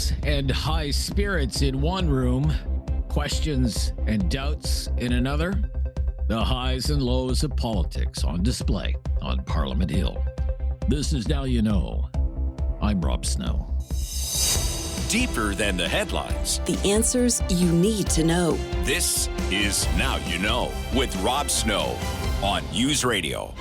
liberals and high spirits in one room, questions and doubts in another. The highs and lows of politics on display on Parliament Hill. This is Now You Know. I'm Rob Snow. Deeper than the headlines. The answers you need to know. This is Now You Know with Rob Snow on News Radio.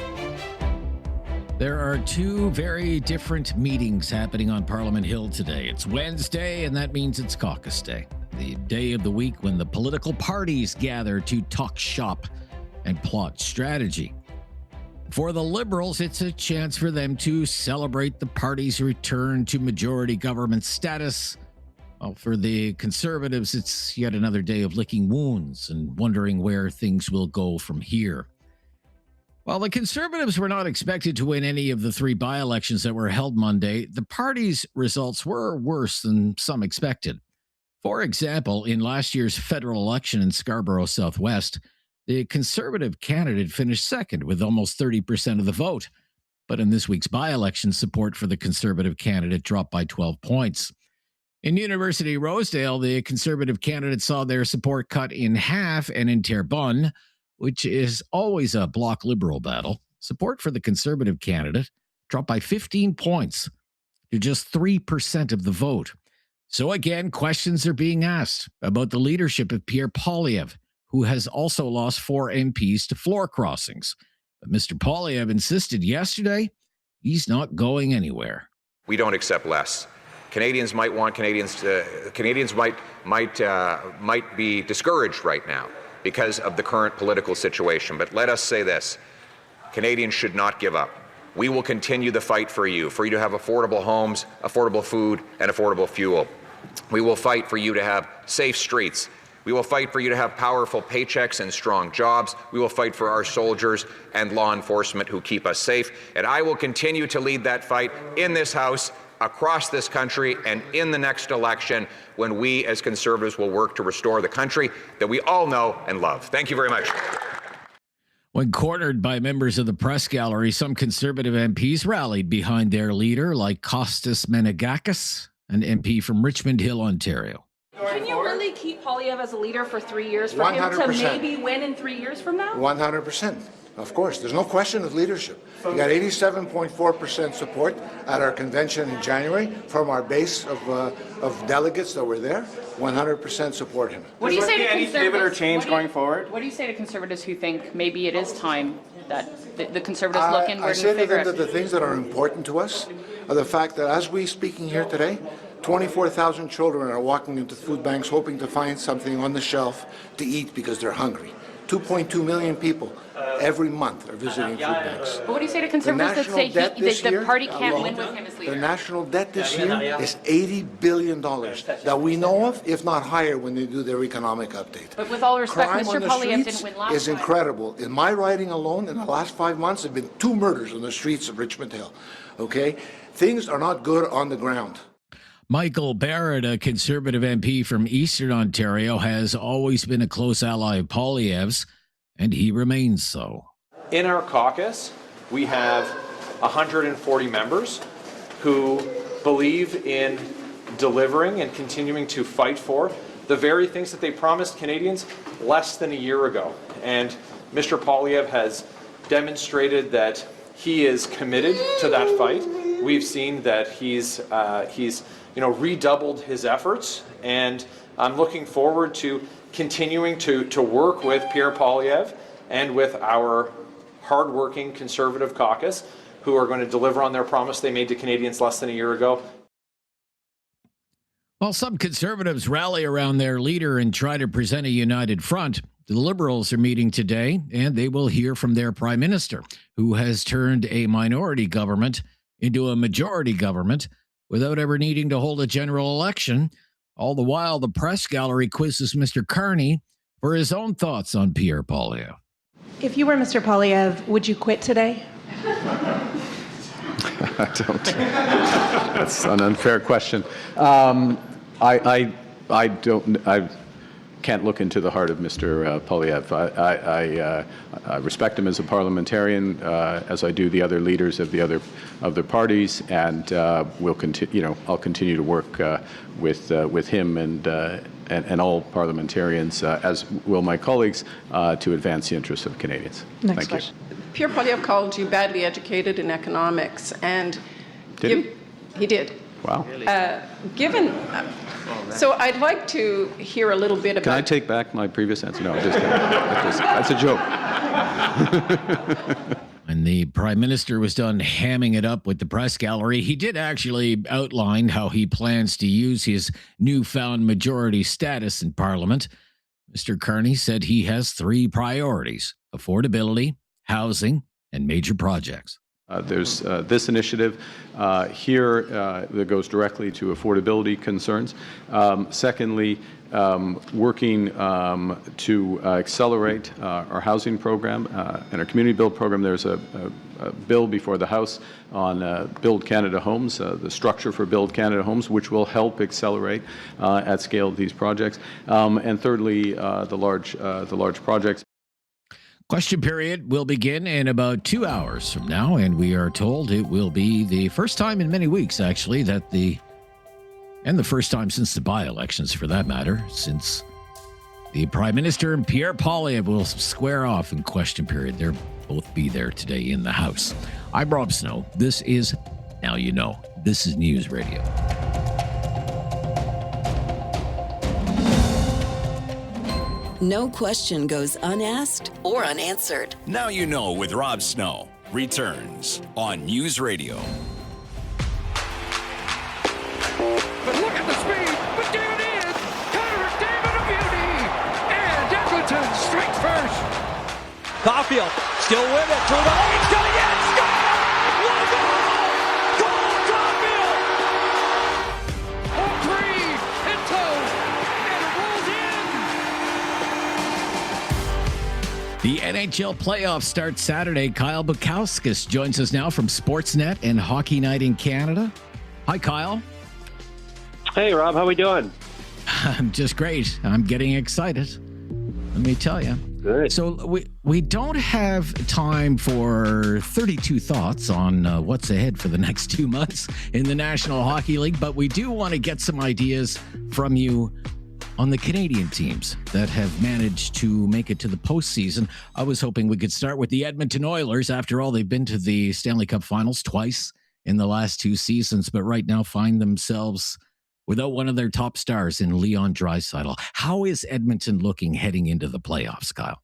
There are two very different meetings happening on Parliament Hill today. It's Wednesday, and that means it's caucus day, the day of the week when the political parties gather to talk shop and plot strategy. For the Liberals, it's a chance for them to celebrate the party's return to majority government status. Well, for the Conservatives, it's yet another day of licking wounds and wondering where things will go from here. While the Conservatives were not expected to win any of the three by-elections that were held Monday, the party's results were worse than some expected. For example, in last year's federal election in Scarborough Southwest, the Conservative candidate finished second with almost 30% of the vote. But in this week's by-election, support for the Conservative candidate dropped by 12 points. In University Rosedale, the Conservative candidate saw their support cut in half, and in Terrebonne, which is always a Bloc Liberal battle, support for the Conservative candidate dropped by 15 points to just 3% of the vote. So again, questions are being asked about the leadership of Pierre Poilievre, who has also lost 4 MPs to floor crossings. But Mr. Poilievre insisted yesterday he's not going anywhere. We don't accept less. Canadians might want Canadians might be discouraged right now because of the current political situation. But let us say this, Canadians should not give up. We will continue the fight for you to have affordable homes, affordable food, and affordable fuel. We will fight for you to have safe streets. We will fight for you to have powerful paychecks and strong jobs. We will fight for our soldiers and law enforcement who keep us safe. And I will continue to lead that fight in this House, across this country, and in the next election when we as Conservatives will work to restore the country that we all know and love. Thank you very much. When cornered by members of the press gallery, some Conservative MPs rallied behind their leader, like Kostas Menegakis, an MP from Richmond Hill, Ontario. Can you really keep Poilievre as a leader for 3 years, for 100%. Him to maybe win in 3 years from now? 100%. Of course. There's no question of leadership. We got 87.4% support at our convention in January from our base of delegates that were there. 100% support him. What do you say to Conservatives? Pivot or change going forward? What do you say to Conservatives who think maybe it is time that the Conservatives look inward I and say to figure them that the things that are important to us are the fact that as we're speaking here today, 24,000 children are walking into food banks hoping to find something on the shelf to eat because they're hungry. 2.2 million people every month are visiting food banks. But what do you say to Conservatives that say the party can't win with him as leader? The national debt this year is $80 billion that we know of, if not higher, when they do their economic update. But with all respect, Crime Mr. Poilievre didn't win last time. is incredible. In my riding alone, in the last 5 months, there have been 2 murders on the streets of Richmond Hill. Okay? Things are not good on the ground. Michael Barrett, a Conservative MP from Eastern Ontario, has always been a close ally of Poilievre's, and he remains so. In our caucus, we have 140 members who believe in delivering and continuing to fight for the very things that they promised Canadians less than a year ago. And Mr. Poilievre has demonstrated that he is committed to that fight. We've seen that he's redoubled his efforts, and I'm looking forward to continuing to work with Pierre Poilievre and with our hardworking Conservative caucus who are going to deliver on their promise they made to Canadians less than a year ago. While some Conservatives rally around their leader and try to present a united front, the Liberals are meeting today, and they will hear from their Prime Minister, who has turned a minority government into a majority government without ever needing to hold a general election. All the while, the press gallery quizzes Mr. Carney for his own thoughts on Pierre Poilievre. If you were Mr. Poilievre, would you quit today? I don't. That's an unfair question. I don't. can't look into the heart of Mr. Poilievre. I respect him as a parliamentarian, as I do the other leaders of the other parties, and we'll continue. I'll continue to work with him and all parliamentarians, as will my colleagues, to advance the interests of Canadians. Next question. Pierre Poilievre called you badly educated in economics, and he did. Wow. So I'd like to hear a little bit about... Can I take back my previous answer? No, that's a joke. When the Prime Minister was done hamming it up with the press gallery, he did actually outline how he plans to use his newfound majority status in Parliament. Mr. Carney said he has 3 priorities: affordability, housing, and major projects. There's this initiative here that goes directly to affordability concerns. Secondly, working to accelerate our housing program and our community build program. There's a bill before the House on Build Canada Homes, the structure for Build Canada Homes, which will help accelerate at scale these projects. And thirdly, the large projects. Question period will begin in about 2 hours from now, and we are told it will be the first time in many weeks, actually, and the first time since the by-elections, for that matter, since the Prime Minister and Pierre Poilievre will square off in question period. They'll both be there today in the House. I'm Rob Snow. This is Now You Know. This is News Radio. No question goes unasked or unanswered. Now You Know with Rob Snow returns on News Radio. But look at the speed. But there it is. Connor David, a beauty. And Eccleton straight first. Caulfield still with it through the lane. Still yet. Score! One goal! Goal Caulfield! 4-3 in tow. And it rolls in. The NHL playoffs start Saturday. Kyle Bukauskas joins us now from Sportsnet and Hockey Night in Canada. Hi, Kyle. Hey, Rob. How we doing? I'm just great. I'm getting excited. Let me tell you. Good. So we don't have time for 32 thoughts on what's ahead for the next 2 months in the National Hockey League, but we do want to get some ideas from you on the Canadian teams that have managed to make it to the postseason. I was hoping we could start with the Edmonton Oilers. After all, they've been to the Stanley Cup Finals twice in the last 2 seasons, but right now find themselves without one of their top stars in Leon Draisaitl. How is Edmonton looking heading into the playoffs, Kyle?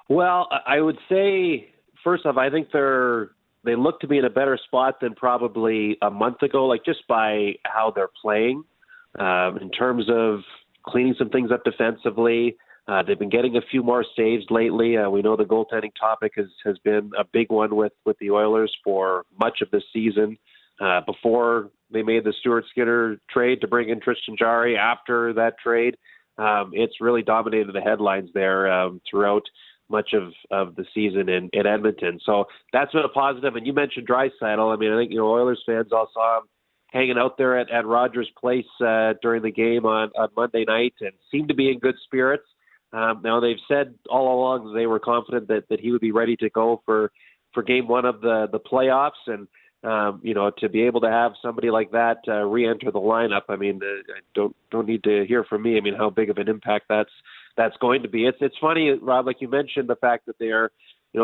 Well, I would say, first off, I think they look to be in a better spot than probably a month ago, like just by how they're playing. In terms of cleaning some things up defensively, they've been getting a few more saves lately. We know the goaltending topic has been a big one with the Oilers for much of the season. Before they made the Stuart Skinner trade to bring in Tristan Jarry, after that trade, it's really dominated the headlines there throughout much of the season in Edmonton. So that's been a positive. And you mentioned Draisaitl. I mean, I think Oilers fans all saw him hanging out there at Rogers Place during the game on Monday night and seemed to be in good spirits. Now, they've said all along that they were confident that he would be ready to go for game 1 of the playoffs. And, to be able to have somebody like that re-enter the lineup, I mean, don't need to hear from me. I mean, how big of an impact that's going to be. It's funny, Rob, like you mentioned, the fact that they're,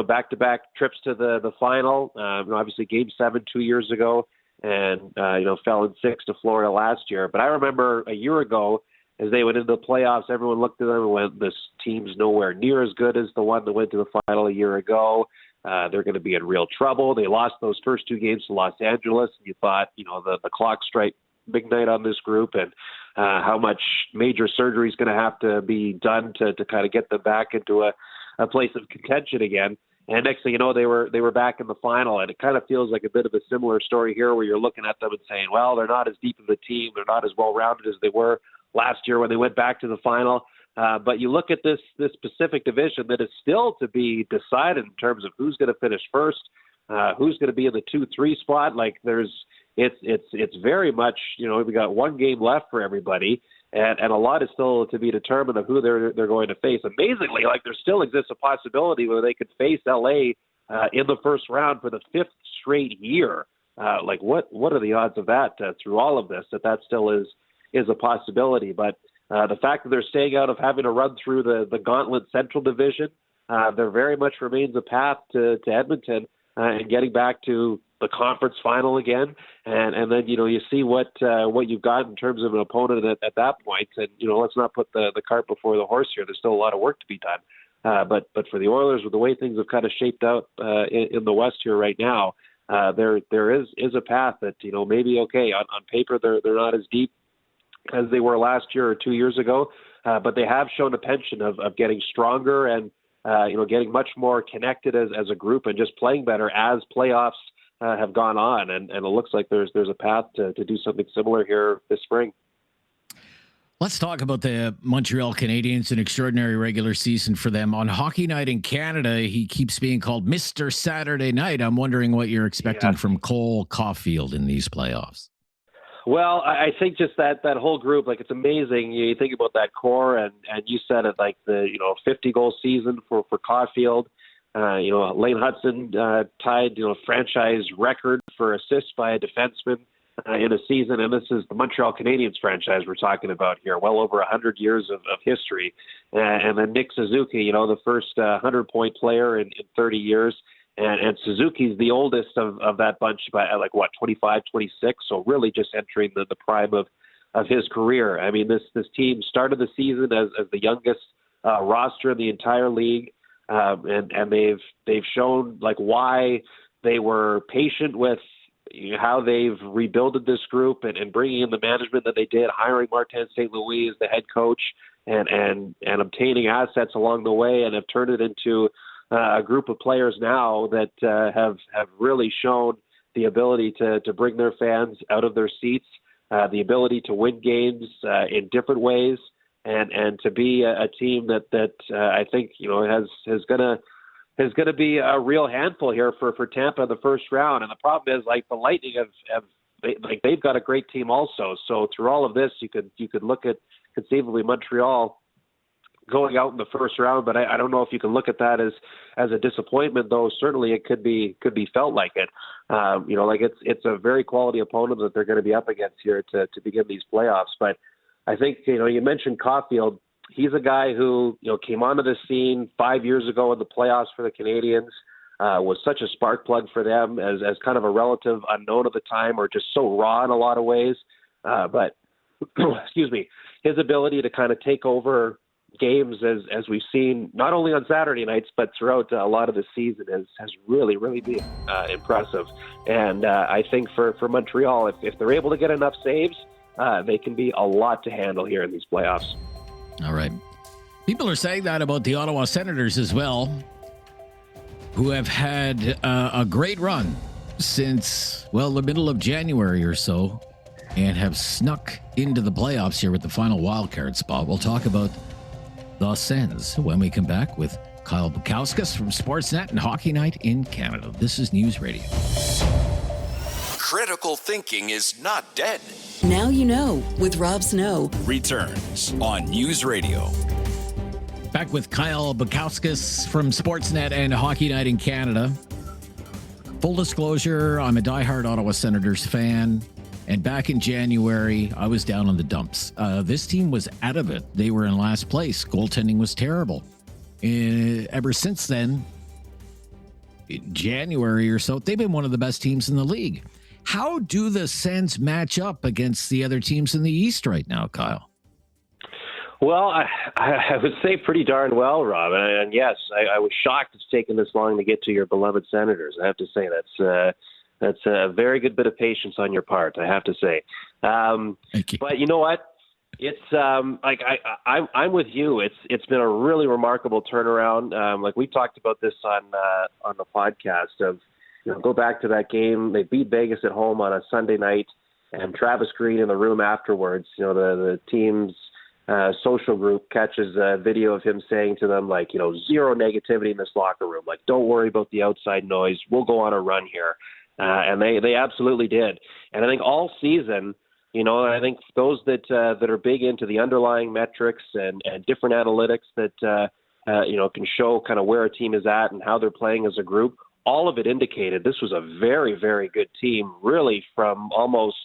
back-to-back trips to the final. Obviously Game 7 2 years ago, and fell in 6 to Florida last year. But I remember a year ago, as they went into the playoffs, everyone looked at them and went, "This team's nowhere near as good as the one that went to the final a year ago. They're going to be in real trouble." They lost those first 2 games to Los Angeles, and you thought, the clock strike big night on this group, and how much major surgery is going to have to be done to kind of get them back into a place of contention again. And next thing you know, they were back in the final, and it kind of feels like a bit of a similar story here, where you're looking at them and saying, well, they're not as deep of a team, they're not as well-rounded as they were last year when they went back to the final. But you look at this Pacific Division that is still to be decided in terms of who's going to finish first, who's going to be in the 2-3 spot. Like it's very much, we got 1 game left for everybody. And a lot is still to be determined of who they're going to face. Amazingly, like there still exists a possibility where they could face LA in the first round for the 5th straight year. Like what are the odds of that through all of this? That still is a possibility. But the fact that they're staying out of having to run through the Gauntlet Central Division, there very much remains a path to Edmonton and getting back to the conference final again. And then, you see what you've got in terms of an opponent at that point. And, let's not put the cart before the horse here. There's still a lot of work to be done. But for the Oilers, with the way things have kind of shaped out in the West here right now, there is a path that, maybe, okay, on paper they're not as deep as they were last year or 2 years ago, but they have shown a penchant of getting stronger and, getting much more connected as a group and just playing better as playoffs have gone on. And it looks like there's a path to do something similar here this spring. Let's talk about the Montreal Canadiens, an extraordinary regular season for them. On Hockey Night in Canada, he keeps being called Mr. Saturday Night. I'm wondering what you're expecting from Cole Caulfield in these playoffs. Well, I think just that whole group, like, it's amazing. You think about that core, and you said it, like the 50-goal season for Caulfield. Lane Hudson tied franchise record for assists by a defenseman in a season, and this is the Montreal Canadiens franchise we're talking about here, well over 100 years of history. And then Nick Suzuki, the first 100-point player in 30 years. And Suzuki's the oldest of that bunch by 25, 26. So really just entering the prime of his career. I mean, this team started the season as the youngest roster in the entire league. And they've shown why they were patient with how they've rebuilded this group and bringing in the management that they did, hiring Martin St. Louis as the head coach and obtaining assets along the way, and have turned it into a group of players now that have really shown the ability to bring their fans out of their seats, the ability to win games in different ways, and to be a team that I think is going to be a real handful here for Tampa in the first round. And the problem is, the Lightning they've got a great team also. So through all of this, you could look at conceivably Montreal going out in the first round, but I don't know if you can look at that as a disappointment, though certainly it could be felt like it. It's a very quality opponent that they're going to be up against here to begin these playoffs. But I think, you mentioned Caulfield. He's a guy who, came onto the scene 5 years ago in the playoffs for the Canadiens, was such a spark plug for them as kind of a relative unknown at the time, or just so raw in a lot of ways. But excuse me, his ability to kind of take over games as we've seen not only on Saturday nights but throughout a lot of the season has really been impressive. And I think for Montreal, if they're able to get enough saves, they can be a lot to handle here in these playoffs. All right. People are saying that about the Ottawa Senators as well, who have had a great run since, the middle of January or so, and have snuck into the playoffs here with the final wildcard spot. We'll talk about the Sens when we come back with Kyle Bukauskas from Sportsnet and Hockey Night in Canada. This is News Radio. Critical thinking is not dead. Now you know with Rob Snow. Returns on News Radio. Back with Kyle Bukauskas from Sportsnet and Hockey Night in Canada. Full disclosure, I'm a diehard Ottawa Senators fan. And back in January, I was down on the dumps. This team was out of it. They were in last place. Goaltending was terrible. Ever since then, January or so, they've been one of the best teams in the league. How do the Sens match up against the other teams in the East right now, Kyle? Well, I would say pretty darn well, Rob. And yes, I was shocked it's taken this long to get to your beloved Senators. I have to say that's a very good bit of patience on your part, I have to say. Thank you. But you know what? It's I'm with you. It's been a really remarkable turnaround. We talked about this on the podcast of, go back to that game. They beat Vegas at home on a Sunday night, and Travis Green in the room afterwards, the team's social group catches a video of him saying to them, zero negativity in this locker room. Don't worry about the outside noise. We'll go on a run here. And they absolutely did. And I think all season, I think those that are big into the underlying metrics and different analytics that can show kind of where a team is at and how they're playing as a group, all of it indicated this was a very, very good team, really from almost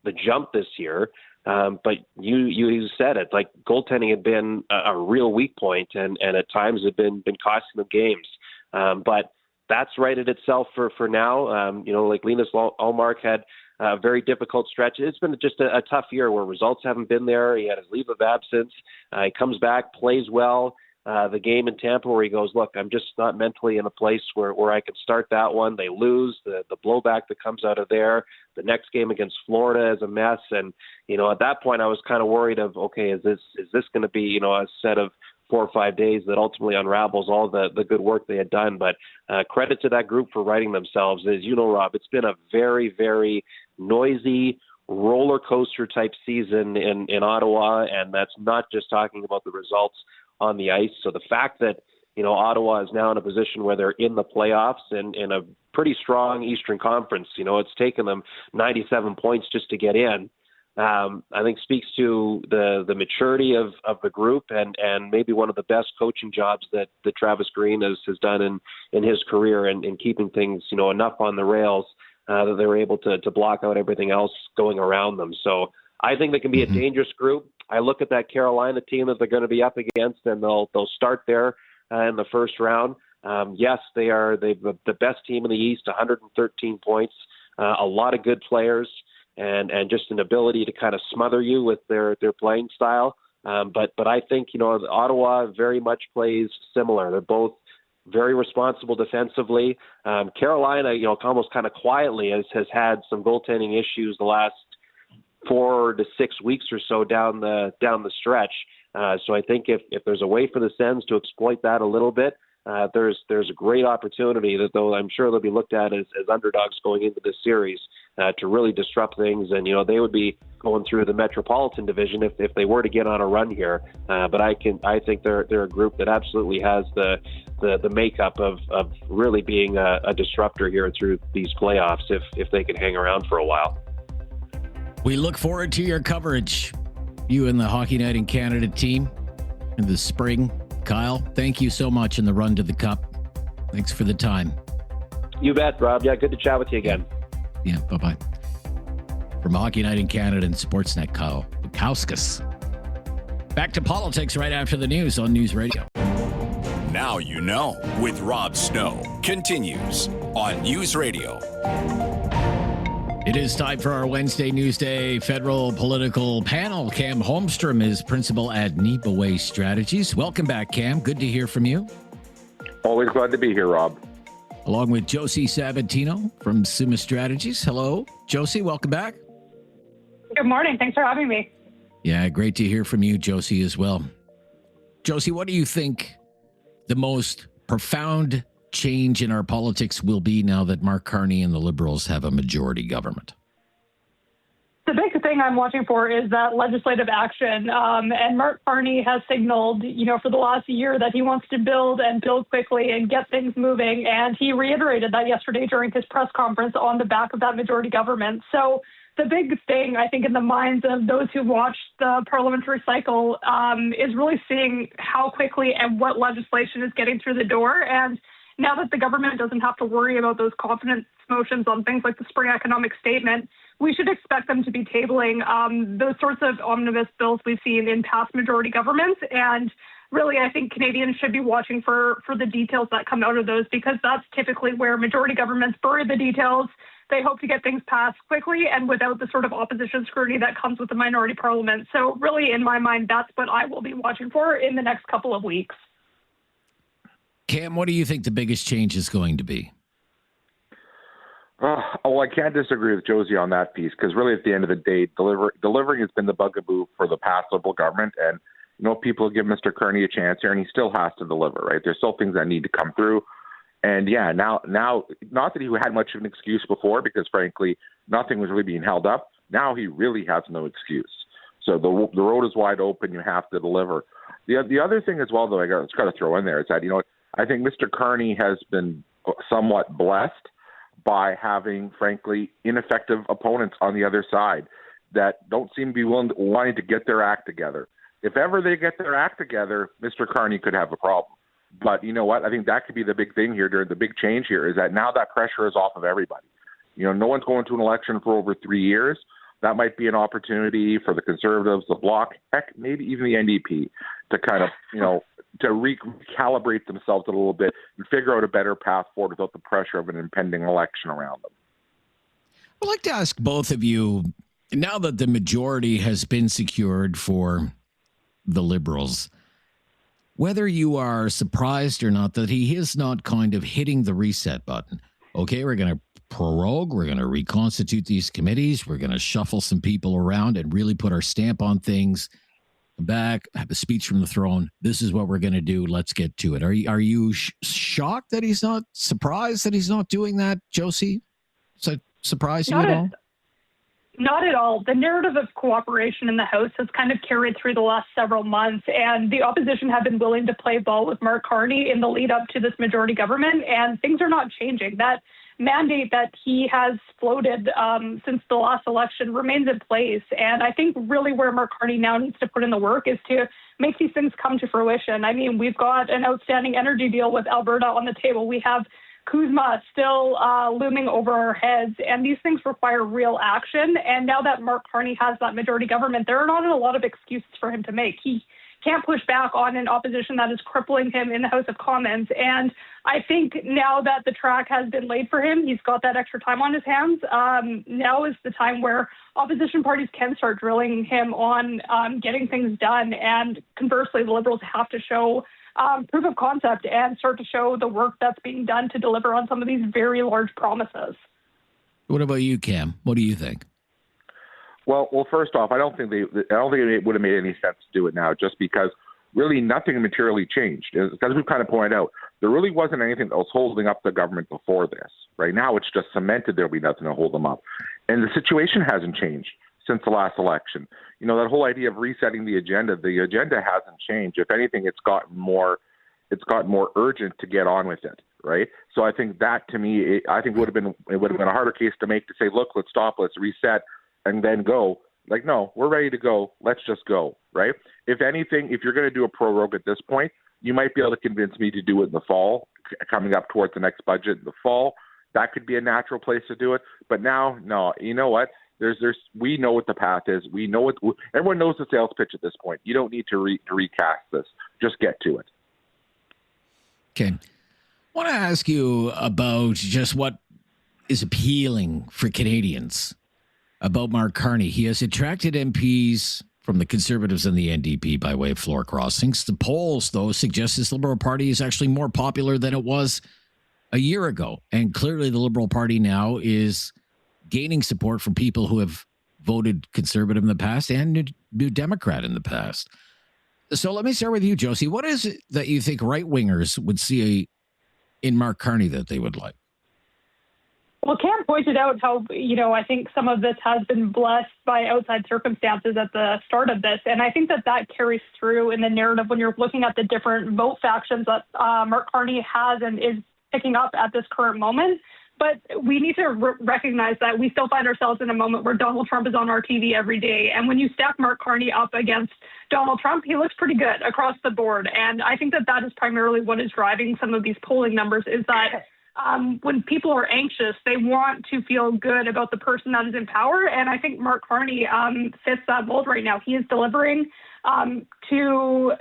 the jump this year. But you said it, like goaltending had been a real weak point and at times had been costing them games. But that's righted itself for now. Like Linus Ullmark had a very difficult stretch. It's been just a tough year where results haven't been there. He had his leave of absence. He comes back, plays well. The game in Tampa where he goes, look, I'm just not mentally in a place where I can start that one. They lose, the blowback that comes out of there. The next game against Florida is a mess. And, at that point I was kind of worried of, okay, is this going to be, a set of 4 or 5 days that ultimately unravels all the good work they had done. But credit to that group for righting themselves. As you know, Rob, it's been a very, very noisy roller coaster type season in Ottawa. And that's not just talking about the results on the ice. So the fact that, Ottawa is now in a position where they're in the playoffs and in a pretty strong Eastern Conference, it's taken them 97 points just to get in. I think speaks to the maturity of the group and maybe one of the best coaching jobs that Travis Green has done in his career and keeping things, enough on the rails that they were able to block out everything else going around them. So I think they can be a dangerous group. I look at that Carolina team that they're going to be up against, and they'll start there in the first round. Yes, they're the best team in the East, 113 points, a lot of good players, and just an ability to kind of smother you with their playing style. But I think Ottawa very much plays similar. They're both very responsible defensively. Carolina, almost kind of quietly has had some goaltending issues the last 4 to 6 weeks or so down the stretch. So I think if there's a way for the Sens to exploit that a little bit, there's a great opportunity that, though I'm sure they'll be looked at as underdogs going into this series to really disrupt things. And, they would be going through the Metropolitan Division if they were to get on a run here. But I think they're a group that absolutely has the makeup of really being a disruptor here through these playoffs if they can hang around for a while. We look forward to your coverage, you and the Hockey Night in Canada team in the spring. Kyle, thank you so much in the run to the Cup. Thanks for the time. You bet, Rob. Yeah, good to chat with you again. Yeah, bye-bye. From Hockey Night in Canada and Sportsnet, Kyle Bukauskas. Back to politics right after the news on News Radio. Now you know with Rob Snow continues on News Radio. It is time for our Wednesday Newsday federal political panel. Cam Holmstrom is principal at Niipaawi Strategies. Welcome back, Cam. Good to hear from you. Always glad to be here, Rob. Along with Josie Sabatino from Summa Strategies. Hello, Josie. Welcome back. Good morning. Thanks for having me. Yeah, great to hear from you, Josie, as well. Josie, what do you think the most profound change in our politics will be now that Mark Carney and the Liberals have a majority government? The big thing I'm watching for is that legislative action. And Mark Carney has signaled, for the last year that he wants to build quickly and get things moving. And he reiterated that yesterday during his press conference on the back of that majority government. So the big thing, I think, in the minds of those who watched the parliamentary cycle is really seeing how quickly and what legislation is getting through the door. And now that the government doesn't have to worry about those confidence motions on things like the spring economic statement, we should expect them to be tabling those sorts of omnibus bills we've seen in past majority governments. And really, I think Canadians should be watching for the details that come out of those, because that's typically where majority governments bury the details. They hope to get things passed quickly and without the sort of opposition scrutiny that comes with the minority parliament. So really, in my mind, that's what I will be watching for in the next couple of weeks. Cam, what do you think the biggest change is going to be? I can't disagree with Josie on that piece, because really at the end of the day, delivering has been the bugaboo for the past Liberal government. And, people give Mr. Carney a chance here, and he still has to deliver, right? There's still things that need to come through. And, yeah, now, not that he had much of an excuse before, because, frankly, nothing was really being held up. Now he really has no excuse. So the road is wide open. You have to deliver. The other thing as well, though, I got to throw in there is that, I think Mr. Carney has been somewhat blessed by having, frankly, ineffective opponents on the other side. that don't seem to be wanting to get their act together. If ever they get their act together, Mr. Carney could have a problem. But you know what? I think that could be the big thing here, the big change here, is that now that pressure is off of everybody. No one's going to an election for over 3 years. That might be an opportunity for the Conservatives, the Bloc, heck, maybe even the NDP to kind of, to recalibrate themselves a little bit and figure out a better path forward without the pressure of an impending election around them. I'd like to ask both of you, now that the majority has been secured for the Liberals, whether you are surprised or not that he is not kind of hitting the reset button. Okay, we're going to prorogue, we're going to reconstitute these committees, we're going to shuffle some people around and really put our stamp on things. Back, have a speech from the throne. This is what we're going to do. Let's get to it. Are you shocked that he's not, surprised that he's not doing that, Josie? Does that surprise you at all? Not at all. The narrative of cooperation in the House has kind of carried through the last several months, and the opposition have been willing to play ball with Mark Carney in the lead up to this majority government, and things are not changing. That mandate that he has floated since the last election remains in place. And I think really where Mark Carney now needs to put in the work is to make these things come to fruition. I mean, we've got an outstanding energy deal with Alberta on the table. We have Kuzma still looming over our heads, and these things require real action. And now that Mark Carney has that majority government, there are not a lot of excuses for him to make. He can't push back on an opposition that is crippling him in the House of Commons. And I think now that the track has been laid for him, he's got that extra time on his hands. Now is the time where opposition parties can start drilling him on getting things done. And conversely, the Liberals have to show proof of concept and start to show the work that's being done to deliver on some of these very large promises. What about you, Cam? What do you think? Well, first off, I don't think it would have made any sense to do it now, just because really nothing materially changed. As we've kind of pointed out, there really wasn't anything that was holding up the government before this. Right now, it's just cemented there'll be nothing to hold them up. And the situation hasn't changed since the last election. That whole idea of resetting the agenda hasn't changed. If anything, it's gotten more urgent to get on with it, right? So I think that, to me, it would have been a harder case to make, to say, look, let's stop, let's reset, and then go. Like, no, we're ready to go. Let's just go, right? If anything, if you're going to do a prorogue at this point, you might be able to convince me to do it in the fall, coming up towards the next budget in the fall. That could be a natural place to do it. But now, no, you know what? We know what the path is. We know everyone knows the sales pitch at this point. You don't need to recast this. Just get to it. Okay. I want to ask you about just what is appealing for Canadians about Mark Carney. He has attracted MPs from the Conservatives and the NDP by way of floor crossings. The polls, though, suggest this Liberal Party is actually more popular than it was a year ago. And clearly the Liberal Party now is gaining support from people who have voted Conservative in the past and New Democrat in the past. So let me start with you, Josie. What is it that you think right-wingers would see in Mark Carney that they would like? Well, Cam pointed out how, I think some of this has been blessed by outside circumstances at the start of this. And I think that carries through in the narrative when you're looking at the different vote factions that Mark Carney has and is picking up at this current moment. But we need to recognize that we still find ourselves in a moment where Donald Trump is on our TV every day. And when you stack Mark Carney up against Donald Trump, he looks pretty good across the board. And I think that is primarily what is driving some of these polling numbers, is that when people are anxious, they want to feel good about the person that is in power. And I think Mark Carney fits that mold right now. He is delivering to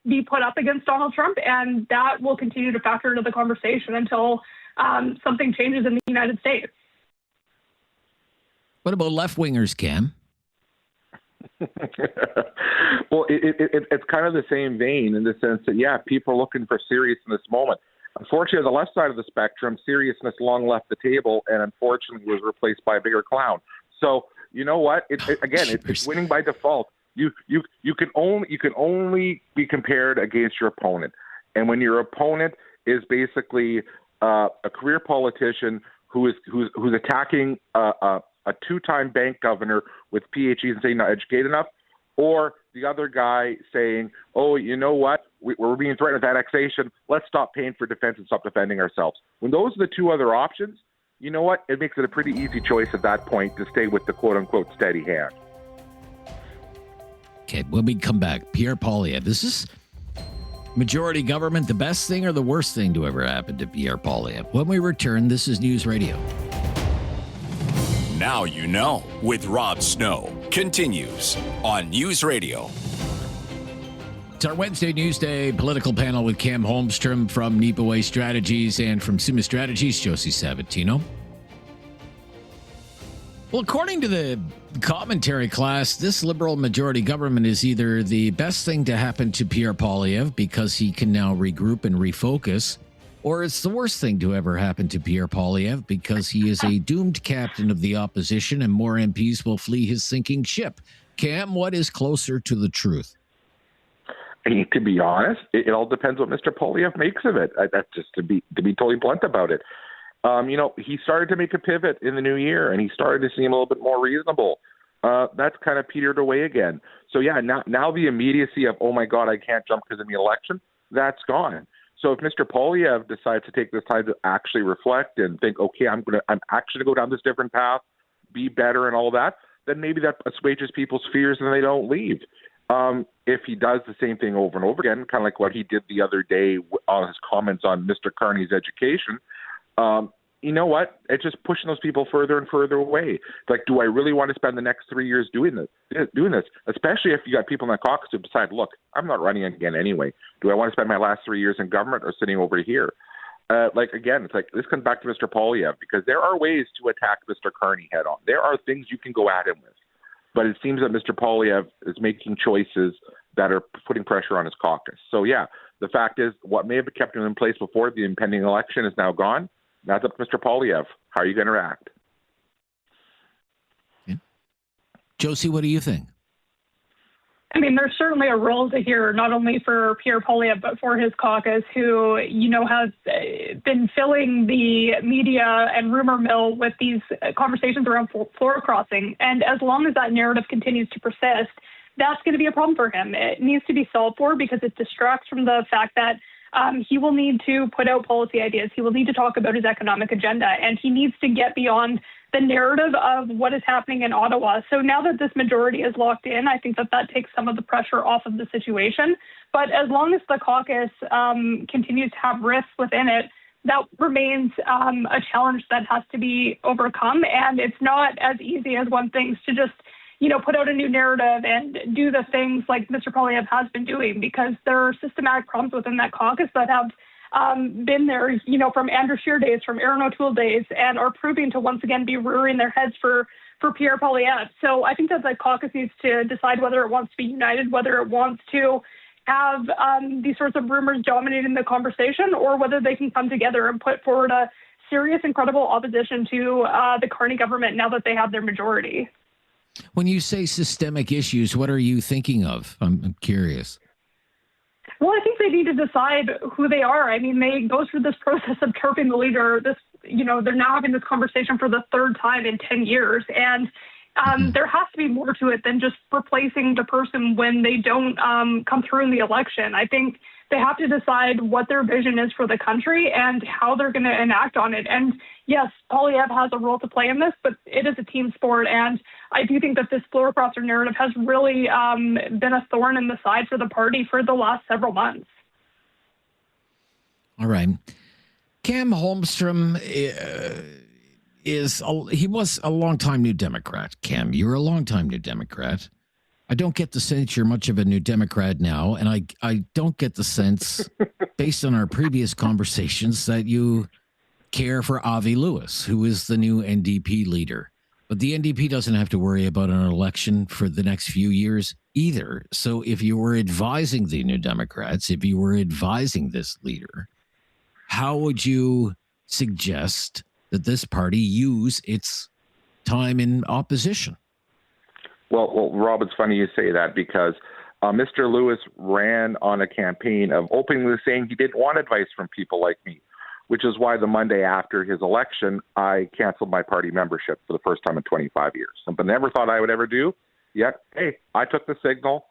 be put up against Donald Trump, and that will continue to factor into the conversation until something changes in the United States. What about left-wingers, Cam? Well, it's kind of the same vein in the sense that, people are looking for serious in this moment. Unfortunately, on the left side of the spectrum, seriousness long left the table and unfortunately was replaced by a bigger clown. So, you know what? It's winning by default. You can only be compared against your opponent. And when your opponent is basically a career politician who's attacking a two-time bank governor with PhDs and saying not educated enough, or the other guy saying, oh, you know what, we're being threatened with annexation, let's stop paying for defense and stop defending ourselves. When those are the two other options, you know what? It makes it a pretty easy choice at that point to stay with the quote-unquote steady hand. Okay, when we come back, Pierre Poilievre, this is majority government, the best thing or the worst thing to ever happen to Pierre Poilievre? When we return, this is News Radio. Now you know with Rob Snow continues on News Radio. It's our Wednesday Newsday political panel with Cam Holmstrom from Niipaawi Strategies and from Summa Strategies, Josie Sabatino. Well, according to the commentary class, this Liberal majority government is either the best thing to happen to Pierre Poilievre because he can now regroup and refocus, or it's the worst thing to ever happen to Pierre Poilievre because he is a doomed captain of the opposition and more MPs will flee his sinking ship. Cam, what is closer to the truth? To be honest, it all depends what Mr. Poilievre makes of it. That's just to be totally blunt about it. He started to make a pivot in the new year, and he started to seem a little bit more reasonable. That's kind of petered away again. So, yeah, now the immediacy of, oh, my God, I can't jump because of the election, that's gone. So if Mr. Poilievre decides to take this time to actually reflect and think, okay, I'm actually going to go down this different path, be better and all that, then maybe that assuages people's fears and they don't leave. If he does the same thing over and over again, kind of like what he did the other day on his comments on Mr. Carney's education, you know what? It's just pushing those people further and further away. Like, do I really want to spend the next 3 years doing this? Especially if you got people in that caucus who decide, look, I'm not running again anyway. Do I want to spend my last 3 years in government or sitting over here? Again, it's like this comes back to Mr. Poilievre because there are ways to attack Mr. Carney head on. There are things you can go at him with. But it seems that Mr. Poilievre is making choices that are putting pressure on his caucus. So, yeah, the fact is what may have kept him in place before the impending election is now gone. That's up to Mr. Poilievre. How are you going to react? Okay. Josie, what do you think? I mean, there's certainly a role to hear, not only for Pierre Poilievre, but for his caucus, who, has been filling the media and rumor mill with these conversations around floor crossing. And as long as that narrative continues to persist, that's going to be a problem for him. It needs to be solved for because it distracts from the fact that he will need to put out policy ideas. He will need to talk about his economic agenda, and he needs to get beyond the narrative of what is happening in Ottawa. So now that this majority is locked in, I think that takes some of the pressure off of the situation. But as long as the caucus continues to have risks within it, that remains a challenge that has to be overcome. And it's not as easy as one thinks to just put out a new narrative and do the things like Mr. Poilievre has been doing, because there are systematic problems within that caucus that have been there, from Andrew Scheer days, from Aaron O'Toole days, and are proving to once again be rearing their heads for Pierre Poilievre. So I think that the caucus needs to decide whether it wants to be united, whether it wants to have these sorts of rumors dominating the conversation, or whether they can come together and put forward a serious and credible opposition to the Carney government now that they have their majority. When you say systemic issues, what are you thinking of? I'm curious. Well, I think they need to decide who they are. I mean, they go through this process of chirping the leader. They're now having this conversation for the third time in 10 years. And there has to be more to it than just replacing the person when they don't come through in the election. I think they have to decide what their vision is for the country and how they're going to enact on it. And yes, Poilievre has a role to play in this, but it is a team sport. And I do think that this floor crosser narrative has really been a thorn in the side for the party for the last several months. All right. Cam Holmstrom he was a longtime New Democrat. Cam, you're a longtime New Democrat. I don't get the sense you're much of a New Democrat now, and I don't get the sense, based on our previous conversations, that you care for Avi Lewis, who is the new NDP leader. But the NDP doesn't have to worry about an election for the next few years either. So if you were advising the New Democrats, if you were advising this leader, how would you suggest that this party use its time in opposition? Well, Rob, it's funny you say that because Mr. Lewis ran on a campaign of openly saying he didn't want advice from people like me, which is why the Monday after his election, I canceled my party membership for the first time in 25 years. Something I never thought I would ever do. Yet, hey, I took the signal.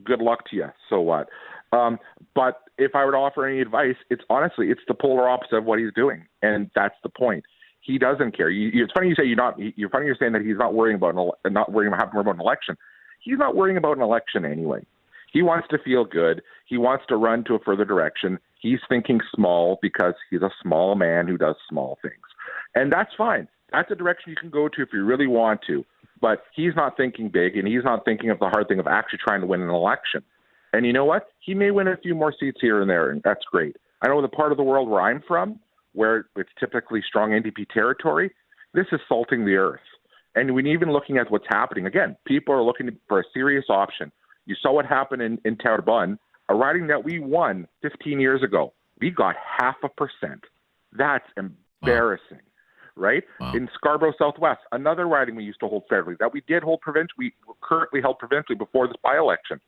Good luck to you. So what? But if I were to offer any advice, it's the polar opposite of what he's doing. And that's the point. He doesn't care. It's funny you say you're funny you're saying that he's not worrying about having to worry about an election. He's not worrying about an election anyway. He wants to feel good. He wants to run to a further direction. He's thinking small because he's a small man who does small things. And that's fine. That's a direction you can go to if you really want to. But he's not thinking big, and he's not thinking of the hard thing of actually trying to win an election. And you know what? He may win a few more seats here and there, and that's great. I know the part of the world where I'm from, where it's typically strong NDP territory, this is salting the earth. And when even looking at what's happening, again, people are looking for a serious option. You saw what happened in Terrebonne, a riding that we won 15 years ago. We got 0.5%. That's embarrassing, right? Wow. In Scarborough Southwest, another riding we used to hold federally, that we did hold provincially, we currently held provincially before this by-election.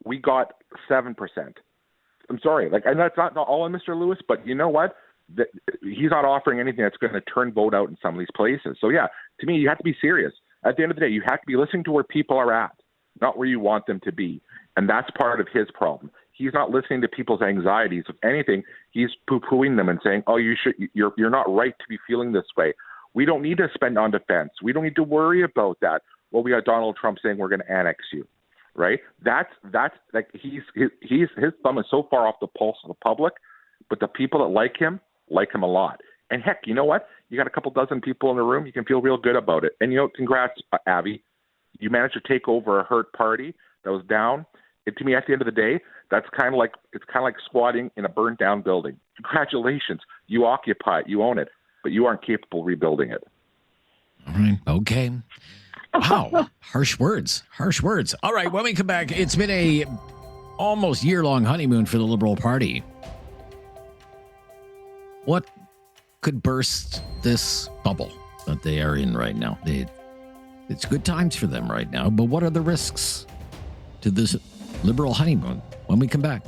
We got 7%. I'm sorry, and that's not all on Mr. Lewis, but you know what? He's not offering anything that's going to turn vote out in some of these places. So yeah, to me, you have to be serious. At the end of the day, you have to be listening to where people are at, not where you want them to be. And that's part of his problem. He's not listening to people's anxieties. If anything, he's poo-pooing them and saying, "Oh, you're not right to be feeling this way. We don't need to spend on defense. We don't need to worry about that." Well, we got Donald Trump saying we're going to annex you, right? That's like his thumb is so far off the pulse of the public, but the people that like him a lot. And heck, you know what? You got a couple dozen people in the room. You can feel real good about it. And congrats, Abby. You managed to take over a hurt party that was down. To me, at the end of the day, it's kind of like squatting in a burned down building. Congratulations, you occupy it, you own it, but you aren't capable of rebuilding it. All right, okay. Wow, harsh words. All right, when we come back, it's been a almost year-long honeymoon for the Liberal Party. What could burst this bubble that they are in right now? It's good times for them right now, but what are the risks to this Liberal honeymoon? When we come back,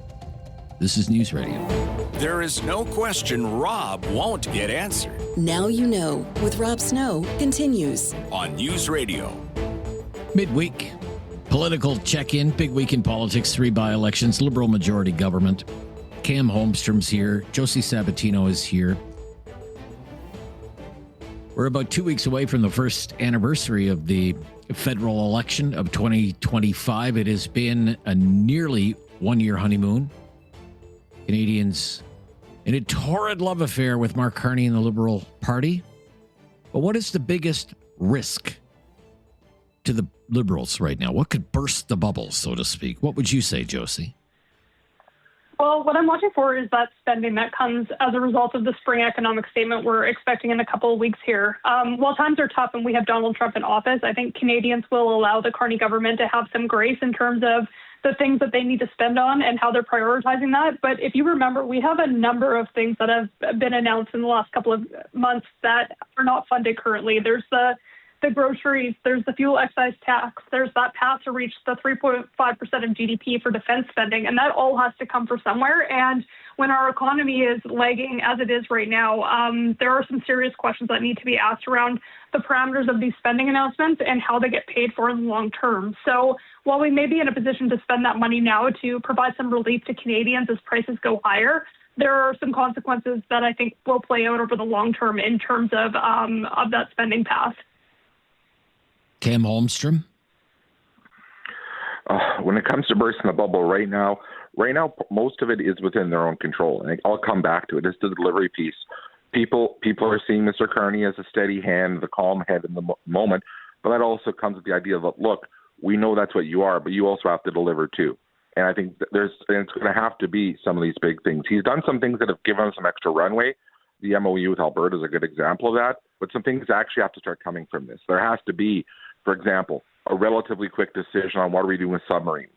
this is News Radio. There is no question Rob won't get answered. Now You Know with Rob Snow continues on News Radio. Midweek, political check-in, big week in politics, 3 by-elections, Liberal majority government. Cam Holmstrom's here. Josie Sabatino is here. We're about 2 weeks away from the first anniversary of the federal election of 2025. It has been a nearly one-year honeymoon. Canadians in a torrid love affair with Mark Carney and the Liberal Party. But what is the biggest risk to the Liberals right now? What could burst the bubble, so to speak? What would you say, Josie? Well, what I'm watching for is that spending that comes as a result of the spring economic statement we're expecting in a couple of weeks here. While times are tough and we have Donald Trump in office, I think Canadians will allow the Carney government to have some grace in terms of the things that they need to spend on and how they're prioritizing that. But if you remember, we have a number of things that have been announced in the last couple of months that are not funded currently. There's the groceries, there's the fuel excise tax, there's that path to reach the 3.5% of GDP for defense spending, and that all has to come from somewhere. And when our economy is lagging as it is right now, there are some serious questions that need to be asked around the parameters of these spending announcements and how they get paid for in the long term. So while we may be in a position to spend that money now to provide some relief to Canadians as prices go higher, there are some consequences that I think will play out over the long term in terms of that spending path. Cam Holmstrom? When it comes to bursting the bubble right now, most of it is within their own control. And I'll come back to it. It's the delivery piece. People are seeing Mr. Carney as a steady hand, the calm head in the moment. But that also comes with the idea that, look, we know that's what you are, but you also have to deliver too. And I think it's going to have to be some of these big things. He's done some things that have given us some extra runway. The MOU with Alberta is a good example of that. But some things actually have to start coming from this. There has to be, for example, a relatively quick decision on what are we doing with submarines,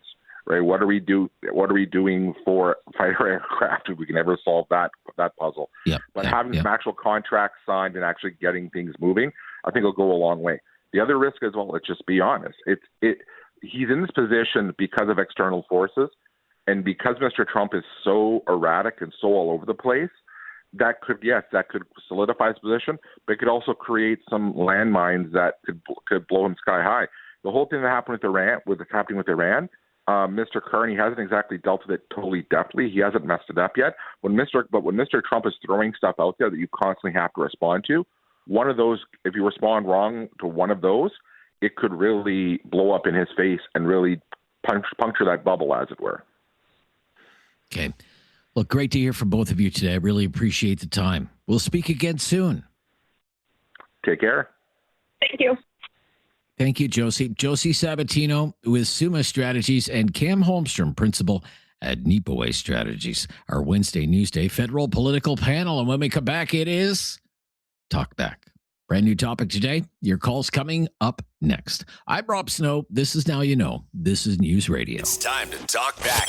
right? What are we doing for fighter aircraft? If we can ever solve that puzzle. Having some actual contracts signed and actually getting things moving, I think will go a long way. The other risk as well, let's just be honest, he's in this position because of external forces, and because Mr. Trump is so erratic and so all over the place. That could solidify his position, but it could also create some landmines that could blow him sky high. The whole thing that happened with Iran, what's happening with Iran, Mr. Carney hasn't exactly dealt with it totally deftly. He hasn't messed it up yet. When Mr. Trump is throwing stuff out there that you constantly have to respond to, one of those, if you respond wrong to one of those, it could really blow up in his face and really puncture that bubble, as it were. Okay. Well, great to hear from both of you today. I really appreciate the time. We'll speak again soon. Take care. Thank you. Thank you, Josie. Josie Sabatino with Summa Strategies and Cam Holmstrom, principal at Niipaawi Strategies. Our Wednesday Newsday federal political panel. And when we come back, it is Talkback. Brand new topic today. Your calls coming up next. I'm Rob Snow. This is Now You Know. This is News Radio. It's time to talk back.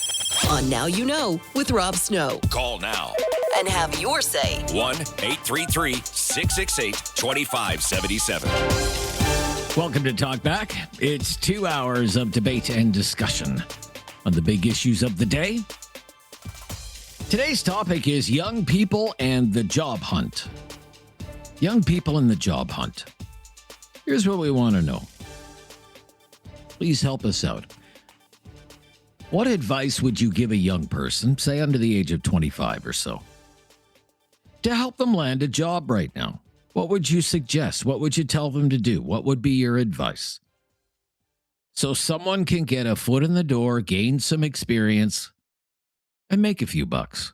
On Now You Know with Rob Snow. Call now. And have your say. 1-833-668-2577. Welcome to Talkback. It's 2 hours of debate and discussion on the big issues of the day. Today's topic is young people and the job hunt. Young people in the job hunt. Here's what we want to know. Please help us out. What advice would you give a young person, say under the age of 25 or so, to help them land a job right now? What would you suggest? What would you tell them to do? What would be your advice? So someone can get a foot in the door, gain some experience, and make a few bucks.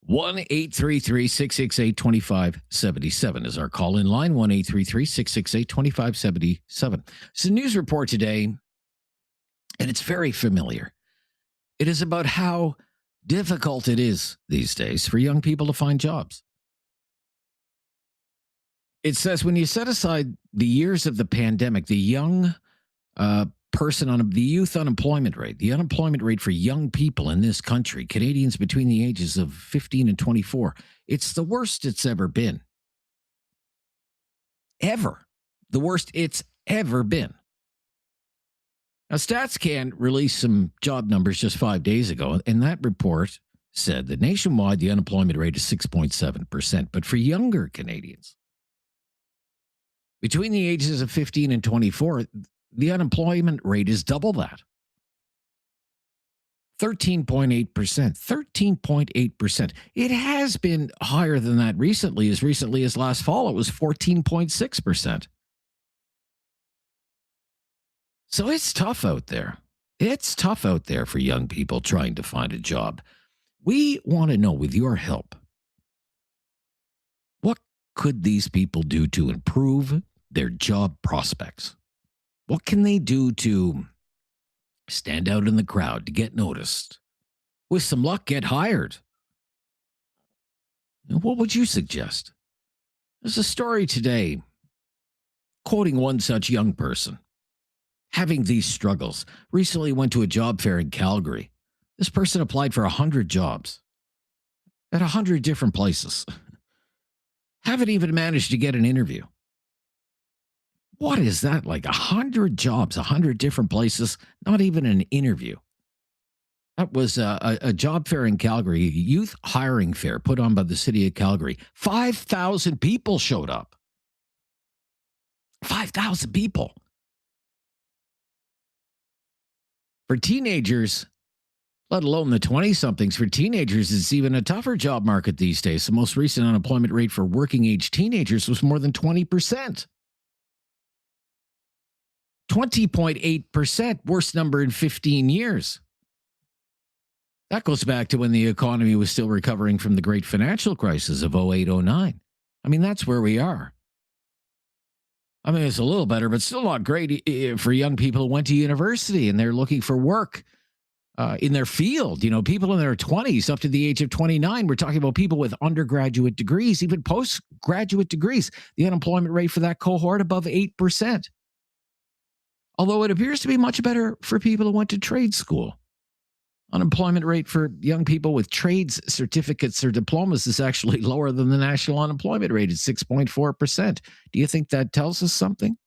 1-833-668-2577 is our call-in line, 1-833-668-2577. It's a news report today, and it's very familiar. It is about how difficult it is these days for young people to find jobs. It says when you set aside the years of the pandemic, the young person on the youth unemployment rate, the unemployment rate for young people in this country, Canadians between the ages of 15 and 24, it's the worst it's ever been. Ever. The worst it's ever been. Now, StatsCan released some job numbers just 5 days ago, and that report said that nationwide the unemployment rate is 6.7%. But for younger Canadians, between the ages of 15 and 24, the unemployment rate is double that. 13.8%. 13.8%. It has been higher than that recently. As recently as last fall, it was 14.6%. So it's tough out there. It's tough out there for young people trying to find a job. We want to know, with your help, what could these people do to improve their job prospects? What can they do to stand out in the crowd, to get noticed? With some luck, get hired. What would you suggest? There's a story today quoting one such young person having these struggles. Recently went to a job fair in Calgary. This person applied for 100 jobs at 100 different places. Haven't even managed to get an interview. What is that like? 100 jobs, 100 different places, not even an interview. That was a job fair in Calgary, a youth hiring fair put on by the city of Calgary. 5,000 people showed up. 5,000 people. For teenagers, let alone the 20-somethings, for teenagers, it's even a tougher job market these days. The most recent unemployment rate for working-age teenagers was more than 20%. 20.8%, worst number in 15 years. That goes back to when the economy was still recovering from the great financial crisis of 08-09. I mean, that's where we are. I mean, it's a little better, but still not great for young people who went to university and they're looking for work in their field. You know, people in their 20s up to the age of 29. We're talking about people with undergraduate degrees, even postgraduate degrees. The unemployment rate for that cohort above 8%. Although it appears to be much better for people who went to trade school. Unemployment rate for young people with trades certificates or diplomas is actually lower than the national unemployment rate at 6.4%. Do you think that tells us something?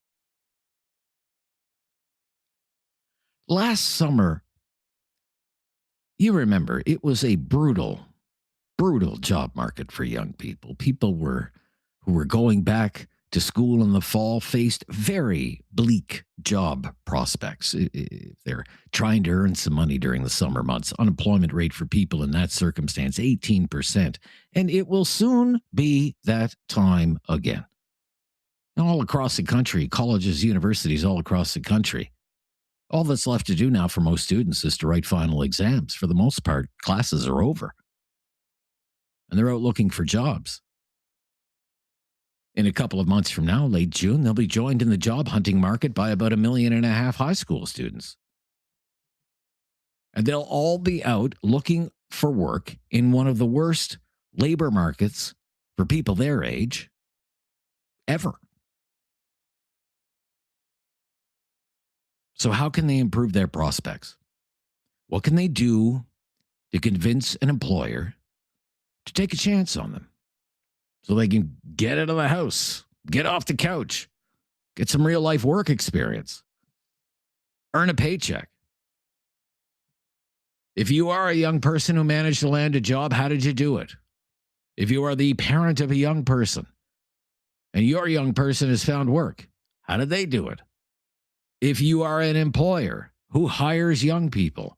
Last summer, you remember, it was a brutal job market for young people. People who were going back to school in the fall faced very bleak job prospects. If they're trying to earn some money during the summer months, unemployment rate for people in that circumstance, 18%. And it will soon be that time again. All across the country, colleges, universities all across the country. All that's left to do now for most students is to write final exams. For the most part, classes are over. And they're out looking for jobs. In a couple of months from now, late June, they'll be joined in the job hunting market by about 1.5 million high school students. And they'll all be out looking for work in one of the worst labor markets for people their age ever. So how can they improve their prospects? What can they do to convince an employer to take a chance on them so they can get out of the house, get off the couch, get some real life work experience, earn a paycheck? If you are a young person who managed to land a job, how did you do it? If you are the parent of a young person and your young person has found work, how did they do it? If you are an employer who hires young people,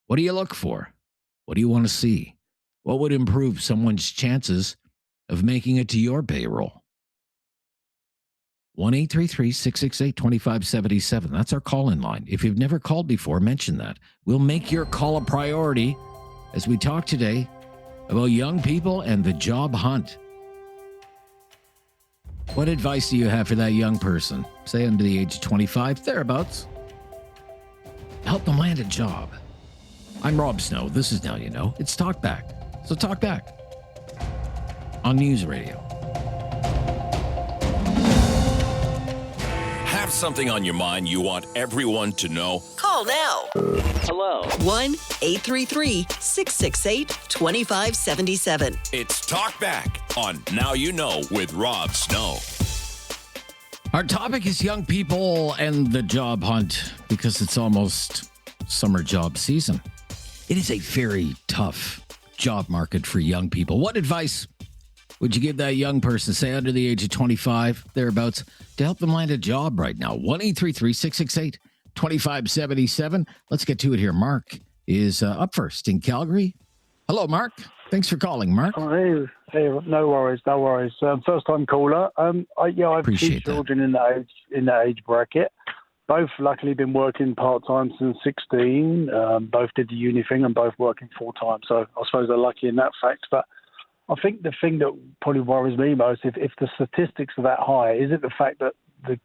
what do you look for? What do you want to see? What would improve someone's chances of making it to your payroll? 1-833-668-2577. That's our call-in line. If you've never called before, mention that. We'll make your call a priority as we talk today about young people and the job hunt. What advice do you have for that young person, say under the age of 25, thereabouts? Help them land a job. I'm Rob Snow. This is Now You Know. It's Talkback. So talk back on News Radio. Have something on your mind you want everyone to know? Call now. Hello. 1-833-668-2577. It's Talkback on Now You Know with Rob Snow. Our topic is young people and the job hunt because it's almost summer job season. It is a very tough job market for young people. What advice would you give that young person, say under the age of 25, thereabouts, to help them land a job right now? 1-833-668-2577. Let's get to it here. Mark is up first in Calgary. Hello, Mark. Thanks for calling, Mark. Hey, no worries. First time caller. I have two children in that age bracket. Both luckily been working part-time since 16. Both did the uni thing and both working full-time. So I suppose they're lucky in that fact. But I think the thing that probably worries me most, if the statistics are that high, is it the fact that the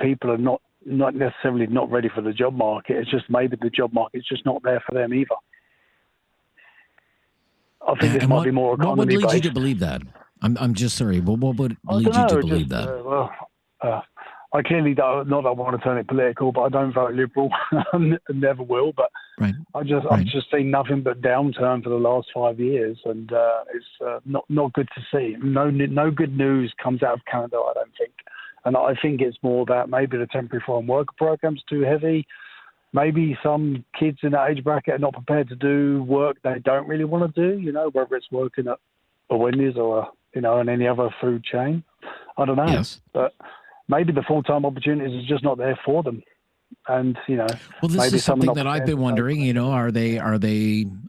people are not necessarily not ready for the job market? It's just maybe the job market's just not there for them either. I think this might be more economy-based. What would lead you to believe that? I'm just sorry. What would lead you to believe that? I clearly don't, not that I want to turn it political, but I don't vote Liberal and never will. But right. I've just seen nothing but downturn for the last 5 years, and it's not good to see. No good news comes out of Canada, I don't think. And I think it's more about maybe the temporary foreign worker program's too heavy. Maybe some kids in that age bracket are not prepared to do work they don't really want to do, whether it's working at a Wendy's or, in any other food chain. I don't know. Yes. But maybe the full-time opportunities is just not there for them. And, well, this maybe is something that I've been wondering, are they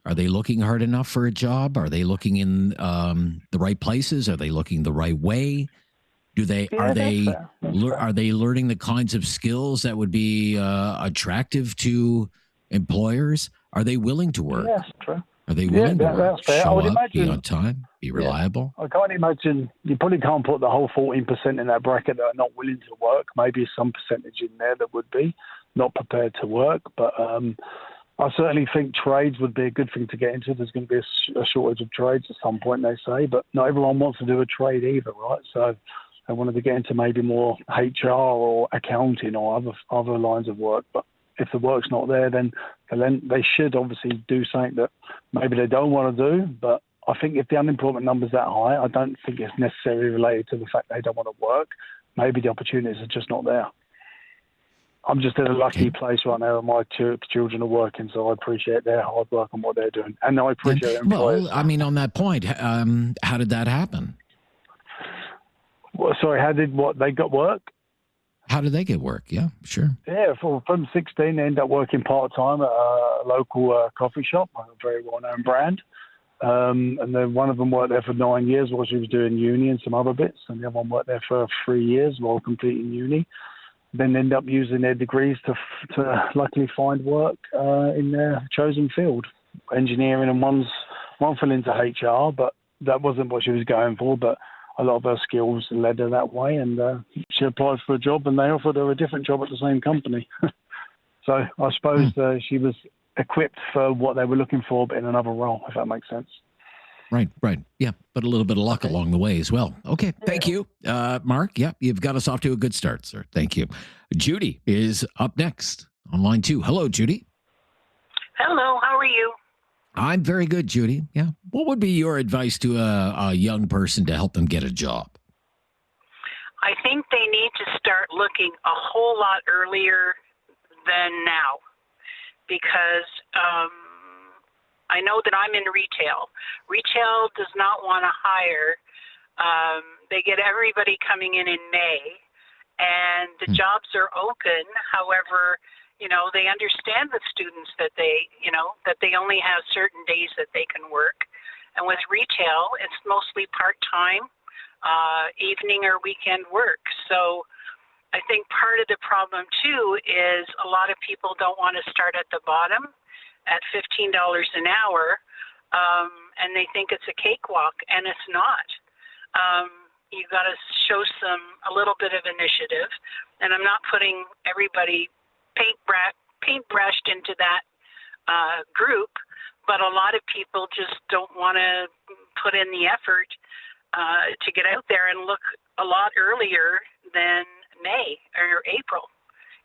looking hard enough for a job? Are they looking in the right places? Are they looking the right way? Are they learning the kinds of skills that would be attractive to employers? Are they willing to work? Yes, true. Are they willing to work? That's fair. Show up, be on time, be reliable? I can't imagine, you probably can't put the whole 14% in that bracket that are not willing to work. Maybe some percentage in there that would be not prepared to work. But I certainly think trades would be a good thing to get into. There's going to be a shortage of trades at some point, they say. But not everyone wants to do a trade either, right? So I wanted to get into maybe more HR or accounting or other lines of work. But if the work's not there, then they should obviously do something that maybe they don't want to do. But I think if the unemployment number's that high, I don't think it's necessarily related to the fact they don't want to work. Maybe the opportunities are just not there. I'm just in a lucky place right now. My children are working, so I appreciate their hard work and what they're doing. And I appreciate employers. Well, on that point, how did that happen? Sorry, they got work? How did they get work? Yeah, sure. Yeah, from 16, they ended up working part-time at a local coffee shop, a very well-known brand. And then one of them worked there for 9 years while she was doing uni and some other bits. And the other one worked there for 3 years while completing uni. Then ended up using their degrees to luckily find work in their chosen field, engineering, and one fell into HR, but that wasn't what she was going for. But a lot of her skills led her that way, and she applied for a job, and they offered her a different job at the same company. So I suppose she was equipped for what they were looking for, but in another role, if that makes sense. Right. Yeah, but a little bit of luck along the way as well. Okay, thank you. Mark, you've got us off to a good start, sir. Thank you. Judy is up next on line 2. Hello, Judy. Hello, how are you? I'm very good, Judy. Yeah. What would be your advice to a young person to help them get a job? I think they need to start looking a whole lot earlier than now, because I know that I'm in retail. Retail does not want to hire. They get everybody coming in May, and the jobs are open. However, they understand with students that they only have certain days that they can work. And with retail, it's mostly part-time, evening or weekend work. So I think part of the problem, too, is a lot of people don't want to start at the bottom at $15 an hour, and they think it's a cakewalk, and it's not. You've got to show a little bit of initiative, and I'm not putting everybody paintbrushed into that group, but a lot of people just don't want to put in the effort to get out there and look a lot earlier than May or April.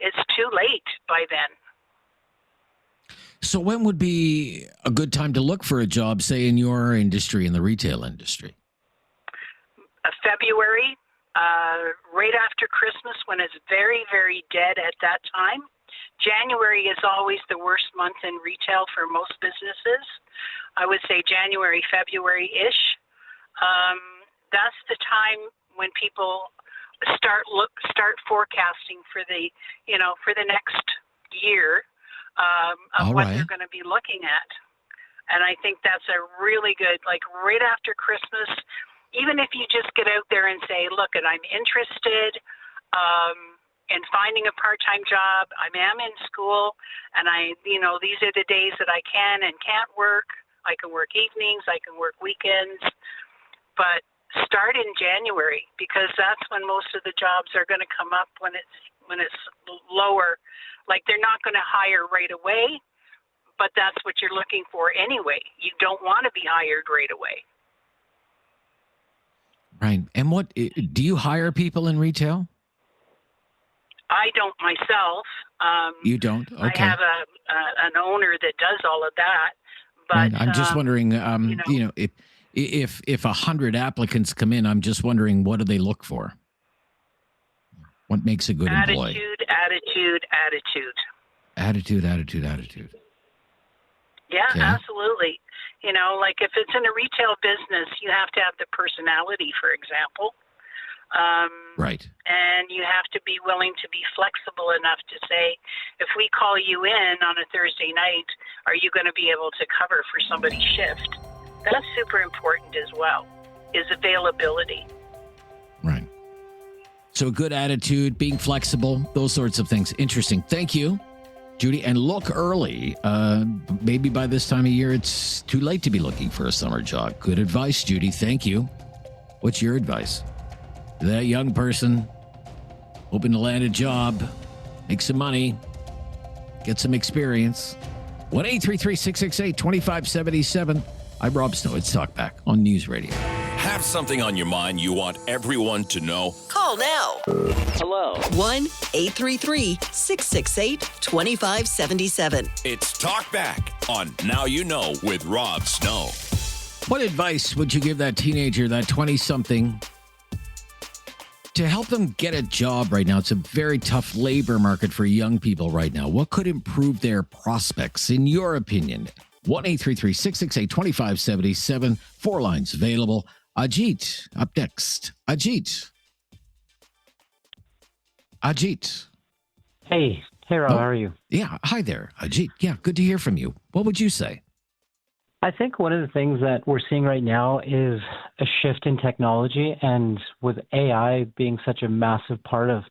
It's too late by then. So when would be a good time to look for a job, say, in your industry, in the retail industry? February, right after Christmas, when it's very, very dead at that time. January is always the worst month in retail for most businesses. I would say January, February-ish. That's the time when people start forecasting for the next year of what they're going to be looking at. And I think that's a really good, like right after Christmas, even if you just get out there and say, look, and I'm interested in finding a part-time job. I am in school, and these are the days that I can and can't work. I can work evenings, I can work weekends, but start in January, because that's when most of the jobs are going to come up when it's lower. Like, they're not going to hire right away, but that's what you're looking for anyway. You don't want to be hired right away. Right. And what do you hire people in retail? I don't myself. You don't? Okay. I have an owner that does all of that. But right. I'm just wondering, if 100 applicants come in, I'm just wondering, what do they look for? What makes a good employee? Attitude. Yeah, okay. Absolutely. Like if it's in a retail business, you have to have the personality, for example. Right. And you have to be willing to be flexible enough to say, if we call you in on a Thursday night, are you going to be able to cover for somebody's shift? That's super important as well, is availability. Right. So good attitude, being flexible, those sorts of things. Interesting. Thank you, Judy. And look early. Maybe by this time of year, it's too late to be looking for a summer job. Good advice, Judy. Thank you. What's your advice? That young person hoping to land a job, make some money, get some experience. 1-833-668-2577. I'm Rob Snow. It's Talkback on News Radio. Have something on your mind you want everyone to know? Call now. Hello. 1-833-668-2577. It's Talkback on Now You Know with Rob Snow. What advice would you give that teenager, that 20-something, to help them get a job right now? It's a very tough labor market for young people right now. What could improve their prospects, in your opinion? 1-833-668-2577. 4 lines available. Ajit, up next. Ajit, Ajit. Hey, Rob, how are you? Yeah, hi there, Ajit. Yeah, good to hear from you. What would you say? I think one of the things that we're seeing right now is a shift in technology, and with AI being such a massive part of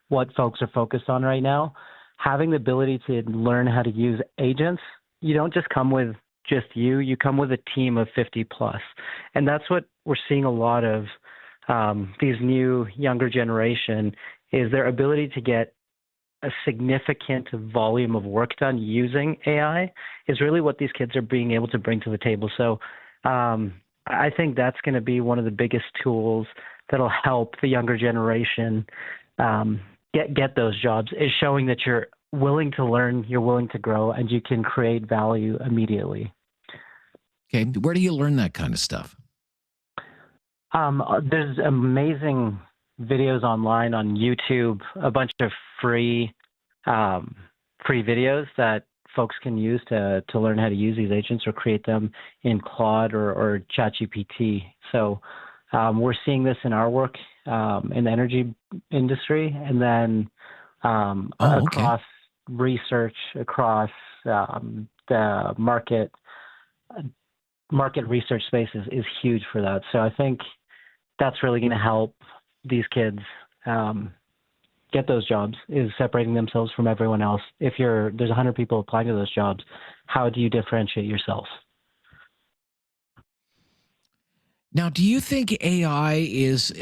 what folks are focused on right now, having the ability to learn how to use agents, you don't just come with just you come with a team of 50 plus. And that's what we're seeing a lot of these new younger generation is their ability to get a significant volume of work done using AI is really what these kids are being able to bring to the table. So I think that's going to be one of the biggest tools that'll help the younger generation get those jobs, is showing that you're willing to learn, you're willing to grow, and you can create value immediately. Okay, where do you learn that kind of stuff? There's amazing videos online on YouTube, a bunch of free videos that folks can use to learn how to use these agents or create them in Claude or ChatGPT. So we're seeing this in our work in the energy industry, and then across research, across the market research space is huge for that. So I think that's really going to help these kids get those jobs, is separating themselves from everyone else. If there's 100 people applying to those jobs, how do you differentiate yourself? Now, do you think AI is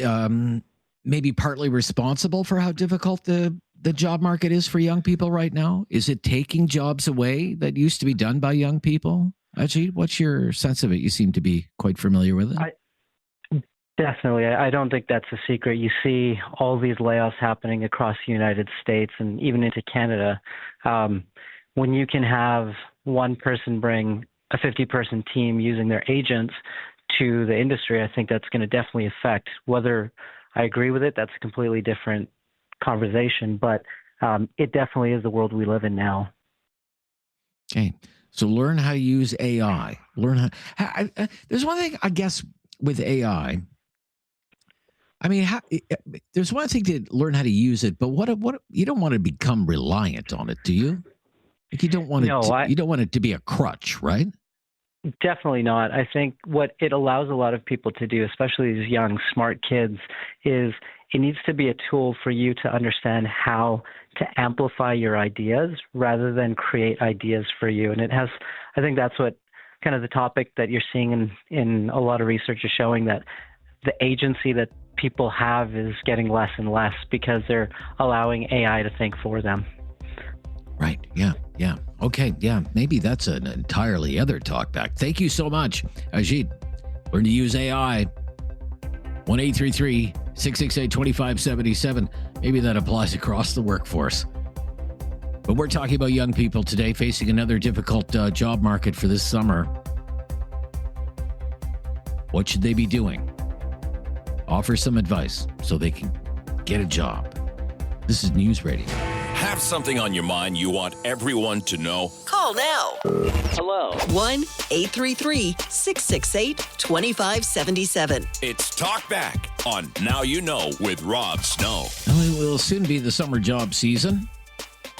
maybe partly responsible for how difficult the job market is for young people right now? Is it taking jobs away that used to be done by young people? Ajit, what's your sense of it? You seem to be quite familiar with it. Definitely. I don't think that's a secret. You see all these layoffs happening across the United States and even into Canada. When you can have one person bring a 50-person team using their agents to the industry, I think that's going to definitely affect. Whether I agree with it, that's a completely different conversation, but it definitely is the world we live in now. Okay. So learn how to use AI. There's one thing, I guess, with AI. I mean, there's one thing to learn how to use it, but what you don't want to become reliant on it, do you? Like you don't want you don't want it to be a crutch, right? Definitely not. I think what it allows a lot of people to do, especially these young, smart kids, is it needs to be a tool for you to understand how to amplify your ideas rather than create ideas for you. And I think that's what kind of the topic that you're seeing in a lot of research is showing, that the agency that people have is getting less and less because they're allowing AI to think for them. Right. Yeah. Yeah. Okay. Yeah. Maybe that's an entirely other talkback. Thank you so much, Ajit. Learn to use AI. 1-833-668-2577. Maybe that applies across the workforce. But we're talking about young people today facing another difficult job market for this summer. What should they be doing? Offer some advice so they can get a job. This is News Radio. Have something on your mind you want everyone to know? Call now. Hello. 1-833-668-2577. It's Talkback on Now You Know with Rob Snow. Well, it will soon be the summer job season.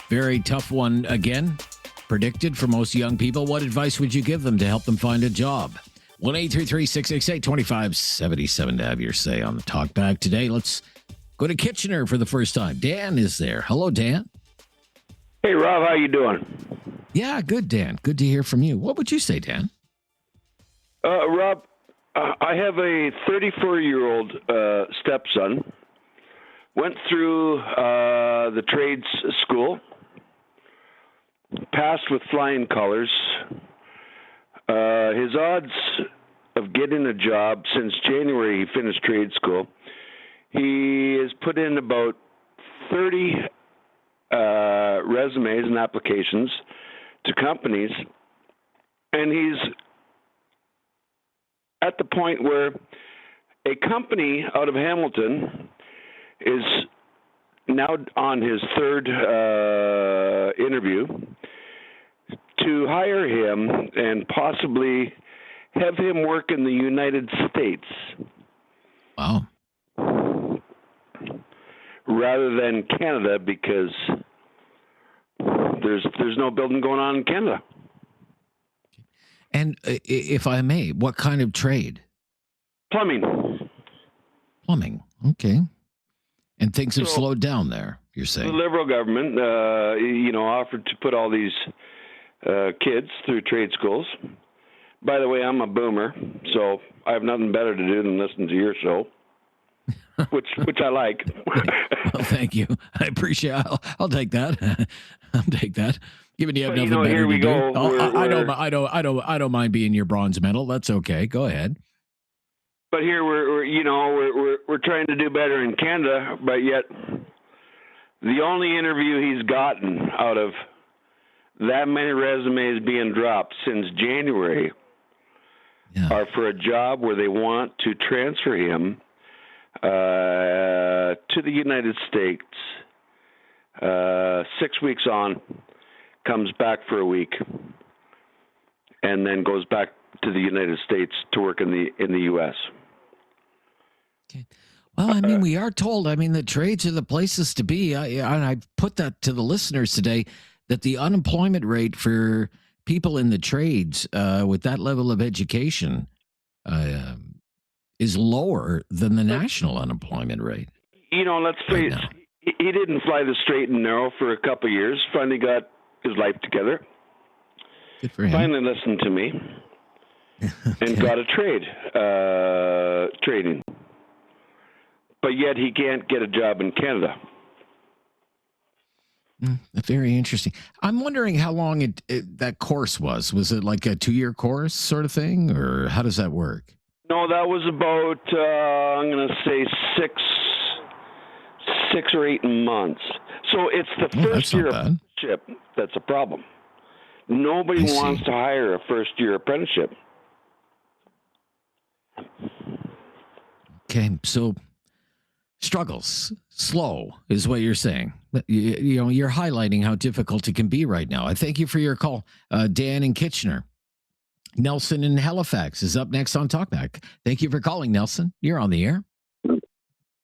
Very tough one again, predicted for most young people. What advice would you give them to help them find a job? 1-833-668-2577 to have your say on the Talkback today. Let's go to Kitchener for the first time. Dan is there. Hello, Dan. Hey, Rob. How you doing? Yeah, good, Dan. Good to hear from you. What would you say, Dan? Rob, I have a 34-year-old stepson. Went through the trades school. Passed with flying colors. His odds of getting a job since January he finished trade school, he has put in about 30 resumes and applications to companies, and he's at the point where a company out of Hamilton is now on his third interview to hire him and possibly have him work in the United States. Wow. rather than Canada, because there's no building going on in Canada. And if I may, what kind of trade? Plumbing. Plumbing. Okay. And things have slowed down there, you're saying? The Liberal government, offered to put all these kids through trade schools. By the way, I'm a boomer, so I have nothing better to do than listen to your show, which I like. Well, thank you. I appreciate it. I'll take that. I'll take that. Given you have nothing better here we to go. do. I don't mind being your bronze medal. That's okay. Go ahead. But here we're trying to do better in Canada, but yet the only interview he's gotten out of that many resumes being dropped since January are for a job where they want to transfer him to the United States. 6 weeks on, comes back for a week, and then goes back to the United States to work in the U.S. Okay. Well, I mean, we are told, the trades are the places to be. I put that to the listeners today, that the unemployment rate for people in the trades with that level of education is lower than the national unemployment rate. Let's face it, he didn't fly the straight and narrow for a couple of years, finally got his life together. Good for him. Finally listened to me and got a trading. But yet he can't get a job in Canada. Very interesting. I'm wondering how long that course was. Was it like a 2-year course sort of thing, or how does that work? No, that was about, I'm going to say 6 or 8 months. So it's the first year apprenticeship that's a problem. Nobody wants to hire a first-year apprenticeship. Okay, so struggles, slow is what you're saying. You're highlighting how difficult it can be right now. I thank you for your call. Dan in Kitchener. Nelson in Halifax is up next on Talkback. Thank you for calling, Nelson. You're on the air.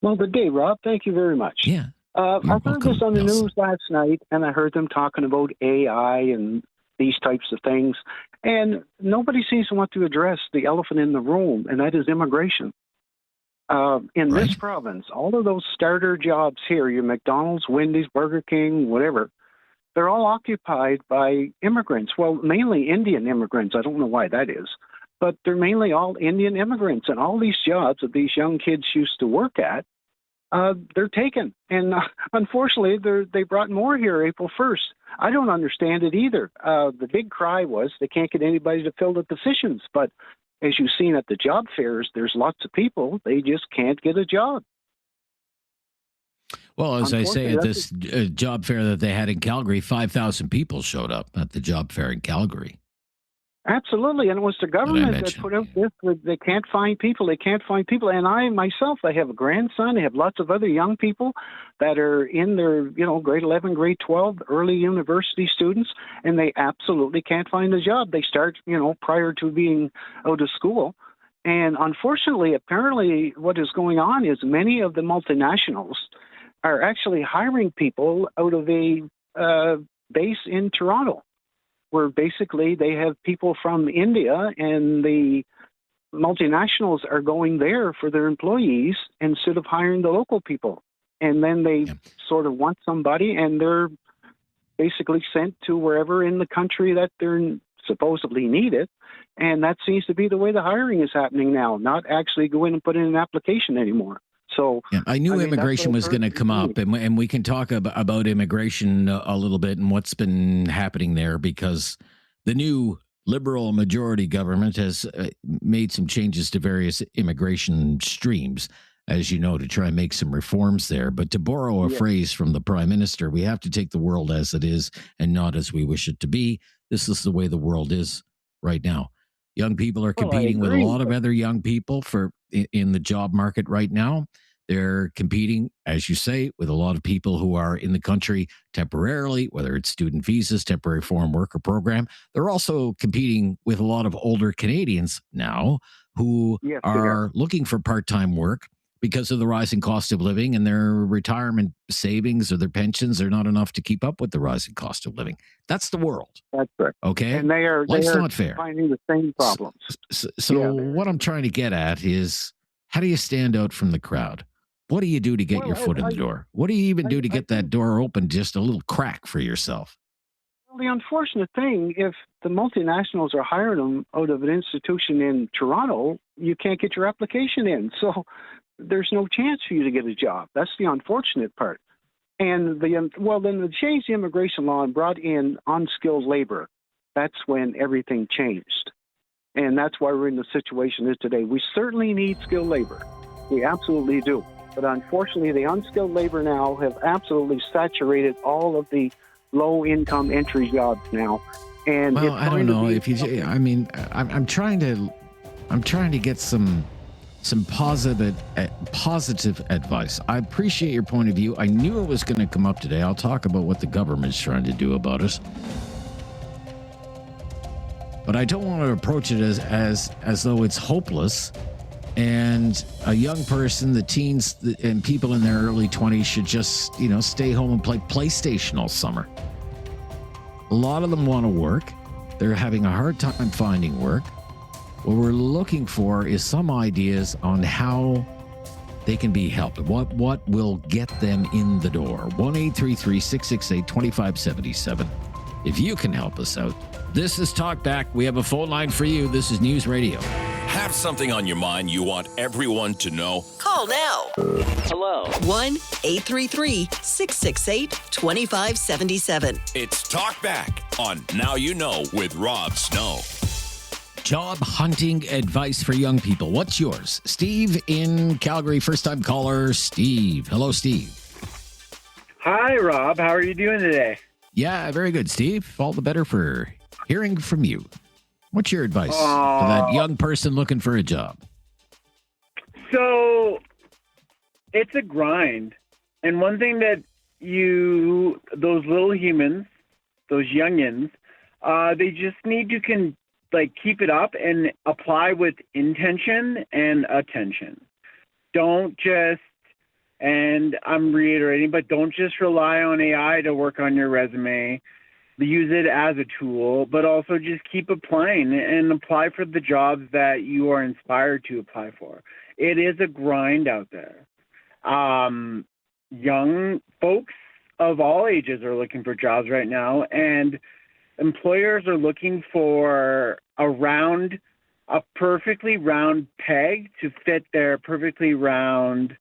Well, good day, Rob. Thank you very much. Yeah. I heard this on the news last night, and I heard them talking about AI and these types of things, and nobody seems to want to address the elephant in the room, and that is immigration. In this province, all of those starter jobs here, your McDonald's, Wendy's, Burger King, whatever, they're all occupied by immigrants. Well, mainly Indian immigrants. I don't know why that is, but they're mainly all Indian immigrants. And all these jobs that these young kids used to work at, they're taken. And unfortunately, they brought more here April 1st. I don't understand it either. The big cry was they can't get anybody to fill the positions. But as you've seen at the job fairs, there's lots of people. They just can't get a job. Well, as I say, at this job fair that they had in Calgary, 5,000 people showed up at the job fair in Calgary. Absolutely. And it was the government that put out this. They can't find people. They can't find people. And I have a grandson. I have lots of other young people that are in their, grade 11, grade 12, early university students, and they absolutely can't find a job. They start, prior to being out of school. And unfortunately, apparently what is going on is many of the multinationals are actually hiring people out of a base in Toronto, where basically they have people from India, and the multinationals are going there for their employees instead of hiring the local people. And then they sort of want somebody, and they're basically sent to wherever in the country that they're supposedly needed. And that seems to be the way the hiring is happening now, not actually go in and put in an application anymore. So I knew immigration was going to come up, and we can talk about immigration a little bit and what's been happening there, because the new Liberal majority government has made some changes to various immigration streams, as you know, to try and make some reforms there. But to borrow a phrase from the Prime Minister, we have to take the world as it is and not as we wish it to be. This is the way the world is right now. Young people are competing with a lot of other young people in the job market right now. They're competing, as you say, with a lot of people who are in the country temporarily, whether it's student visas, temporary foreign worker program. They're also competing with a lot of older Canadians now who are looking for part-time work, because of the rising cost of living, and their retirement savings or their pensions are not enough to keep up with the rising cost of living. That's the world. That's right. Okay? And Life's not fair. finding the same problems. So what I'm trying to get at is, how do you stand out from the crowd? What do you do to get your foot in the door? What do you even do to get that door open, just a little crack for yourself? Well, the unfortunate thing, if the multinationals are hiring them out of an institution in Toronto, you can't get your application in. So there's no chance for you to get a job. That's the unfortunate part. And then they changed the immigration law and brought in unskilled labor. That's when everything changed. And that's why we're in the situation is today. We certainly need skilled labor. We absolutely do. But unfortunately, the unskilled labor now have absolutely saturated all of the low-income entry jobs now. And well, I don't know if you. I mean, I'm trying to get some positive advice. I appreciate your point of view. I knew it was going to come up today. I'll talk about what the government's trying to do about it. But I don't want to approach it as though it's hopeless. And a young person, the teens and people in their early 20s should just, stay home and play PlayStation all summer. A lot of them want to work. They're having a hard time finding work. What we're looking for is some ideas on how they can be helped. What will get them in the door? 1-833-668-2577. If you can help us out. This is Talkback. We have a phone line for you. This is News Radio. Have something on your mind you want everyone to know? Call now. Hello. 1-833-668-2577. It's Talkback on Now You Know with Rob Snow. Job hunting advice for young people. What's yours? Steve in Calgary, first-time caller. Steve. Hello, Steve. Hi, Rob. How are you doing today? Yeah, very good, Steve. All the better for hearing from you. What's your advice to that young person looking for a job? So it's a grind. And one thing that those little humans, those youngins, they just need to keep it up and apply with intention and attention. Don't just, and I'm reiterating, but don't just rely on AI to work on your resume. Use it as a tool, but also just keep applying and apply for the jobs that you are inspired to apply for. It is a grind out there. Young folks of all ages are looking for jobs right now, and employers are looking for a perfectly round peg to fit their perfectly round,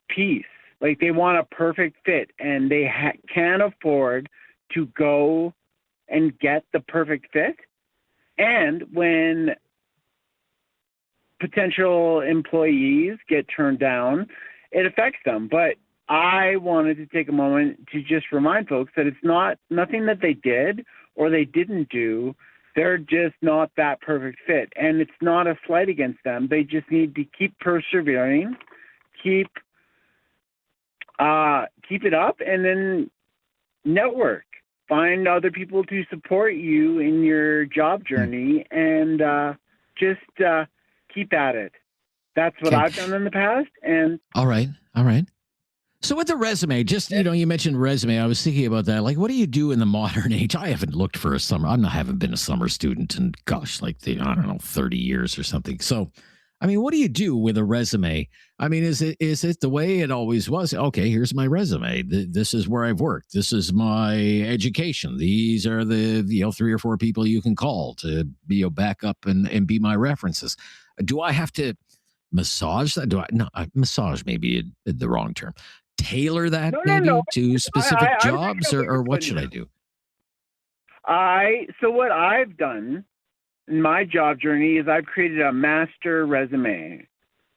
piece. They want a perfect fit, and they can't afford to go and get the perfect fit. And when potential employees get turned down, it affects them. But I wanted to take a moment to just remind folks that it's nothing that they did or they didn't do. They're just not that perfect fit. And it's not a slight against them. They just need to keep persevering, keep it up, and then network. Find other people to support you in your job journey, and just keep at it. That's what I've done in the past. And all right. So with the resume, you mentioned resume. I was thinking about that. What do you do in the modern age? I haven't looked for a summer. I haven't been a summer student in, 30 years or something. So, what do you do with a resume? Is it the way it always was? Okay, here's my resume. This is where I've worked. This is my education. These are the 3 or 4 people you can call to be back up and be my references. Do I have to massage that? Massage may be the wrong term. Tailor that to specific jobs, or what should I do? So what I've done in my job journey is I've created a master resume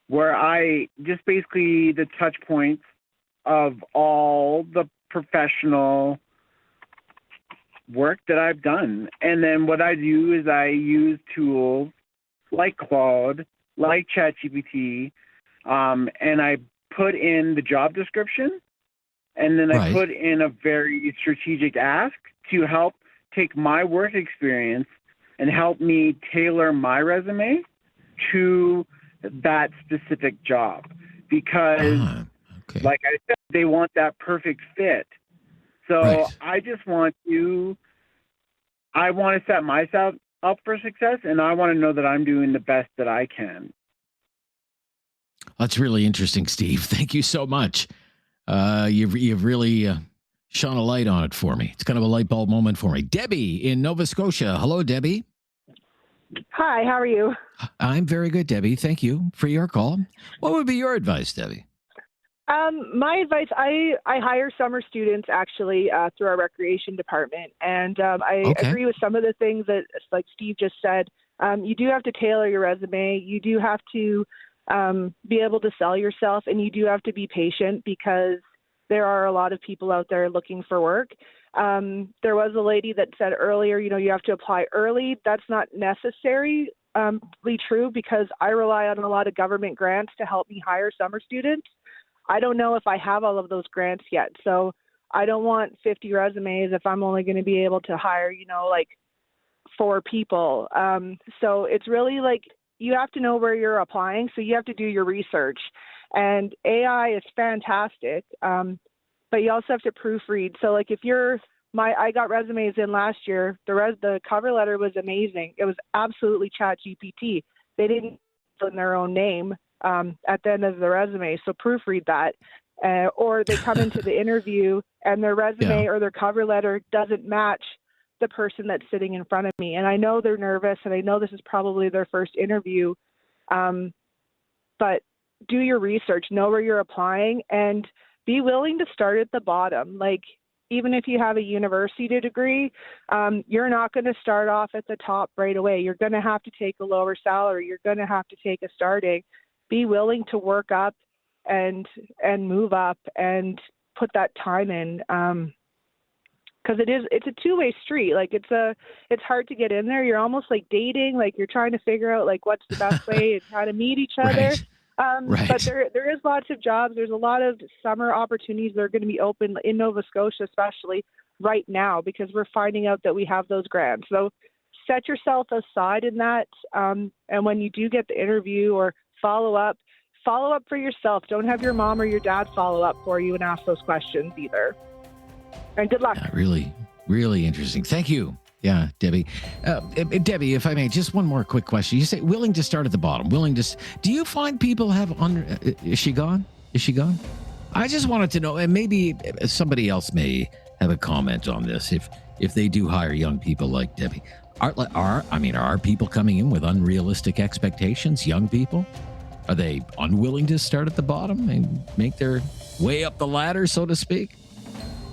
where I just basically the touch points of all the professional work that I've done. And then what I do is I use tools like Claude, like ChatGPT, and I put in the job description, and then I put in a very strategic ask to help take my work experience and help me tailor my resume to that specific job because, like I said, they want that perfect fit. So I just want to set myself up for success, and I want to know that I'm doing the best that I can. That's really interesting, Steve. Thank you so much. You've really shone a light on it for me. It's kind of a light bulb moment for me. Debbie in Nova Scotia. Hello, Debbie. Hi, how are you? I'm very good, Debbie. Thank you for your call. What would be your advice, Debbie? My advice, I hire summer students actually through our recreation department. And I agree with some of the things that, like Steve just said. You do have to tailor your resume. You do have to be able to sell yourself, and you do have to be patient because there are a lot of people out there looking for work. There was a lady that said earlier, you have to apply early. That's not necessarily true because I rely on a lot of government grants to help me hire summer students. I don't know if I have all of those grants yet. So I don't want 50 resumes if I'm only going to be able to hire, like 4 people. So it's really like you have to know where you're applying. So you have to do your research. And AI is fantastic, but you also have to proofread. So like if I got resumes in last year, the cover letter was amazing. It was absolutely ChatGPT. They didn't put in their own name at the end of the resume. So proofread that. Or they come into the interview and their resume or their cover letter doesn't match the person that's sitting in front of me. And I know they're nervous and I know this is probably their first interview. But do your research, know where you're applying, and be willing to start at the bottom. Like, even if you have a university degree, you're not going to start off at the top right away. You're going to have to take a lower salary. You're going to have to take a starting. Be willing to work up and move up and put that time in. Because it's a two-way street. Like it's hard to get in there. You're almost like dating. Like you're trying to figure out like what's the best way and how to meet each other. But there is lots of jobs. There's a lot of summer opportunities that are going to be open in Nova Scotia, especially right now, because we're finding out that we have those grants. So set yourself aside in that. And when you do get the interview or follow up for yourself. Don't have your mom or your dad follow up for you and ask those questions either. And good luck. Yeah, really, really interesting. Thank you. Yeah, Debbie. Debbie, if I may, just one more quick question. You say willing to start at the bottom. Do you find people have is she gone? Is she gone? I just wanted to know, and maybe somebody else may have a comment on this. If they do hire young people like Debbie, are people coming in with unrealistic expectations? Young people, are they unwilling to start at the bottom and make their way up the ladder, so to speak?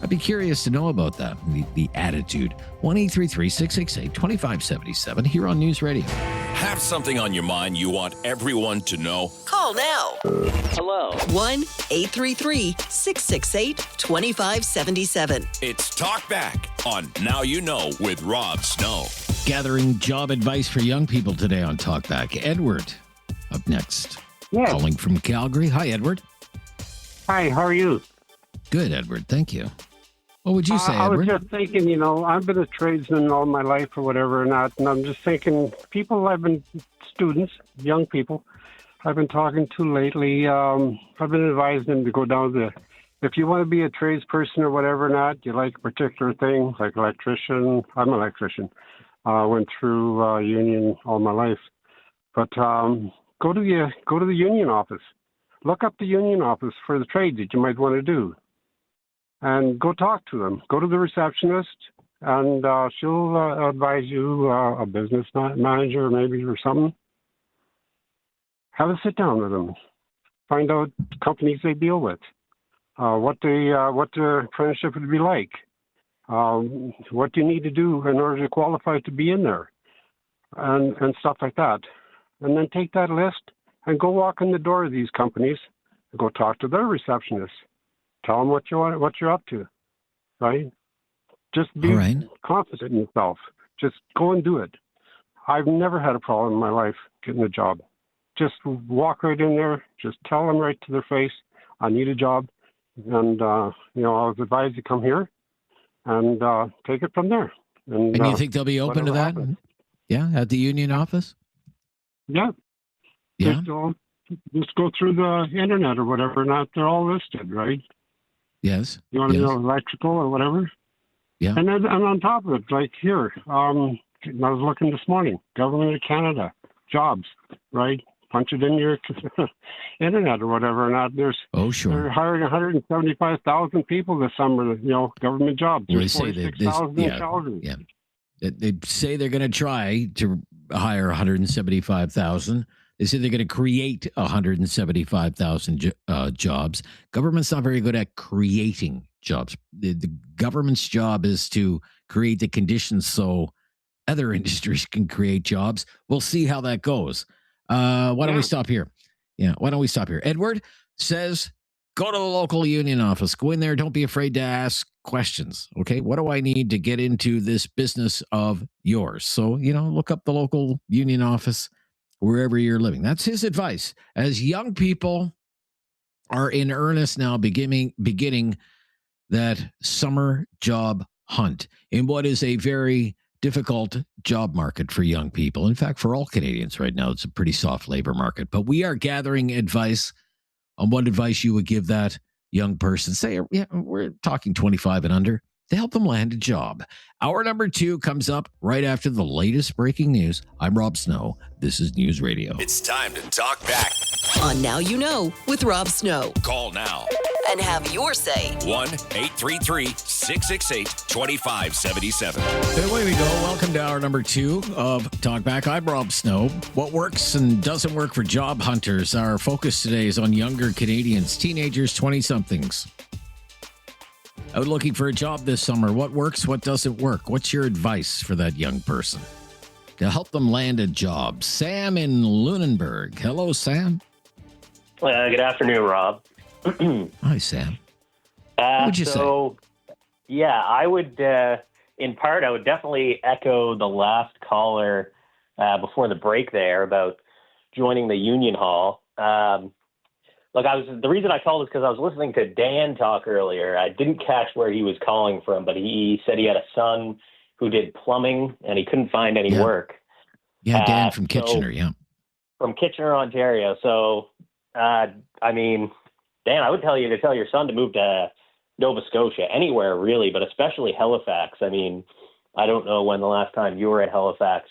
I'd be curious to know about that, the attitude. 1-833-668-2577 here on News Radio. Have something on your mind you want everyone to know? Call now. Hello. 1-833-668-2577. It's Talkback on Now You Know with Rob Snow. Gathering job advice for young people today on Talkback. Edward up next. Yes. Calling from Calgary. Hi, Edward. Hi, how are you? Good, Edward. Thank you. What would you say, I was Edward? just thinking, I've been a tradesman all my life or whatever and that, and I'm just thinking, students, young people, I've been talking to lately, I've been advising them to go down if you want to be a tradesperson or whatever or not, you like a particular thing, like electrician. I'm an electrician. Went through union all my life. But go to the union office. Look up the union office for the trades that you might want to do. And go talk to them. Go to the receptionist, and she'll advise you, a business manager maybe or something. Have a sit down with them. Find out companies they deal with, what the apprenticeship would be like, what you need to do in order to qualify to be in there, and stuff like that. And then take that list and go walk in the door of these companies and go talk to their receptionists. Tell them what you're up to, right? Just be confident in yourself. Just go and do it. I've never had a problem in my life getting a job. Just walk right in there. Just tell them right to their face, I need a job. And, I was advised to come here and take it from there. And you think they'll be open to that? Happens. Yeah, at the union office? Yeah. Yeah. Just go through the internet or whatever, and they're all listed, right? Yes. You want to know electrical or whatever? Yeah. And on top of it, like here, I was looking this morning, Government of Canada, jobs, right? Punch it in your internet or whatever, and there's they're hiring 175,000 people this summer. Government jobs. Well, they There's say that 46,000 in Calgary. Yeah. They say they're going to try to hire 175,000. They say they're going to create 175,000 jobs. Government's not very good at creating jobs. The government's job is to create the conditions so other industries can create jobs. We'll see how that goes. Why don't we stop here? Yeah, why don't we stop here? Edward says, go to the local union office. Go in there. Don't be afraid to ask questions. Okay, what do I need to get into this business of yours? So, look up the local union office wherever you're living. That's his advice. As young people are in earnest now, beginning that summer job hunt in what is a very difficult job market for young people. In fact, for all Canadians right now, it's a pretty soft labor market. But we are gathering advice on what advice you would give that young person. Say, we're talking 25 and under, to help them land a job. Hour number 2 comes up right after the latest breaking news. I'm Rob Snow. This is News Radio. It's time to talk back On Now You Know with Rob Snow. Call now. And have your say. 1-833-668-2577. And away we go. Welcome to hour number 2 of Talkback. I'm Rob Snow. What works and doesn't work for job hunters? Our focus today is on younger Canadians, teenagers, 20-somethings. Out looking for a job this summer. What works? What doesn't work? What's your advice for that young person to help them land a job? Sam in Lunenburg. Hello, Sam. Good afternoon, Rob. Hi, Sam. What would you say? Yeah, I would, in part, I would definitely echo the last caller before the break there about joining the union hall. The reason I called is because I was listening to Dan talk earlier. I didn't catch where he was calling from, but he said he had a son who did plumbing and he couldn't find any work. Yeah, Dan from Kitchener, From Kitchener, Ontario. So, Dan, I would tell you to tell your son to move to Nova Scotia, anywhere really, but especially Halifax. I don't know when the last time you were at Halifax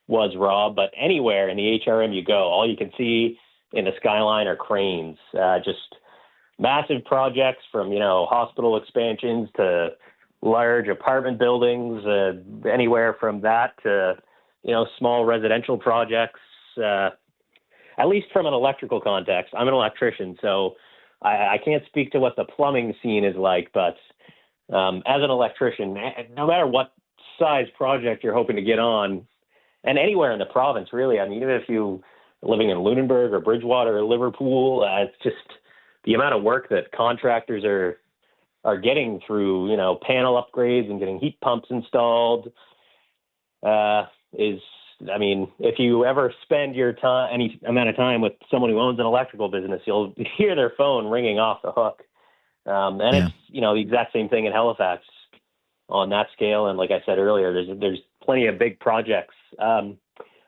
was, Rob, but anywhere in the HRM you go, all you can see in the skyline are cranes, just massive projects from, hospital expansions to large apartment buildings, anywhere from that to, small residential projects, at least from an electrical context. I'm an electrician, so I can't speak to what the plumbing scene is like, but as an electrician, no matter what size project you're hoping to get on, and anywhere in the province, really, even if you living in Lunenburg or Bridgewater or Liverpool, it's just the amount of work that contractors are getting through, panel upgrades and getting heat pumps installed if you ever spend your time, any amount of time with someone who owns an electrical business, you'll hear their phone ringing off the hook. It's, the exact same thing in Halifax on that scale. And like I said earlier, there's plenty of big projects. I'm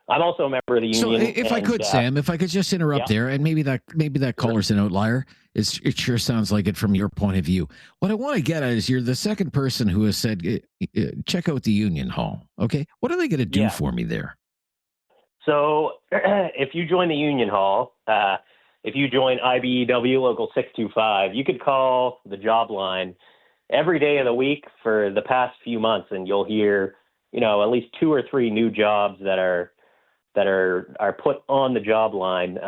also a member of the union. So if I could, Sam, if I could just interrupt there, and maybe that caller's an outlier. It sure sounds like it from your point of view. What I want to get at is you're the second person who has said, check out the union hall. Okay. What are they going to do for me there? So if you join the union hall, if you join IBEW Local 625, you could call the job line every day of the week for the past few months, and you'll hear, at least 2 or 3 new jobs that are put on the job line.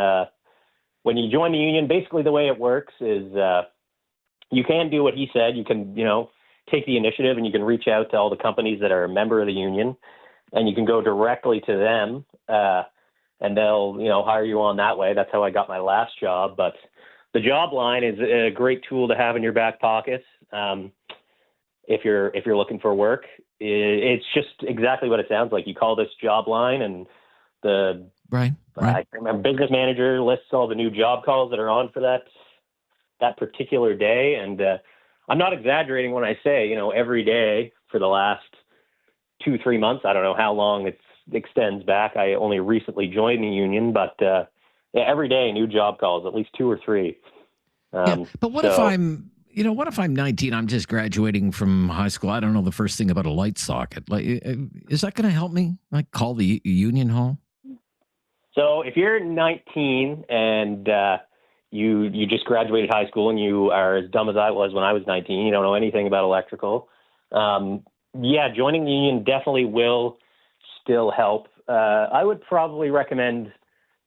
When you join the union, basically the way it works is you can do what he said. You can, take the initiative and you can reach out to all the companies that are a member of the union, and you can go directly to them and they'll, hire you on that way. That's how I got my last job. But the job line is a great tool to have in your back pocket if you're looking for work. It's just exactly what it sounds like. You call this job line, and the business manager lists all the new job calls that are on for that particular day. And I'm not exaggerating when I say, every day for the last 2-3 months, I don't know how long it extends back. I only recently joined the union, but every day new job calls, at least 2 or 3. But what if I'm 19? I'm just graduating from high school. I don't know the first thing about a light socket. Like, is that going to help me? Like, call the union hall? So if you're 19 and you just graduated high school and you are as dumb as I was when I was 19, you don't know anything about electrical, joining the union definitely will still help. I would probably recommend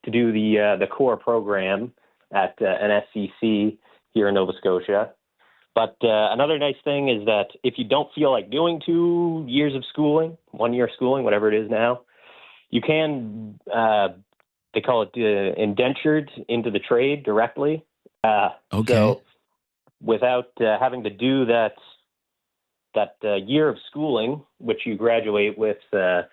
to do the core program at an SCC here in Nova Scotia. But another nice thing is that if you don't feel like doing 2 years of schooling, 1 year of schooling, whatever it is now, you can, they call it indentured into the trade directly. So without having to do that year of schooling, which you graduate with, I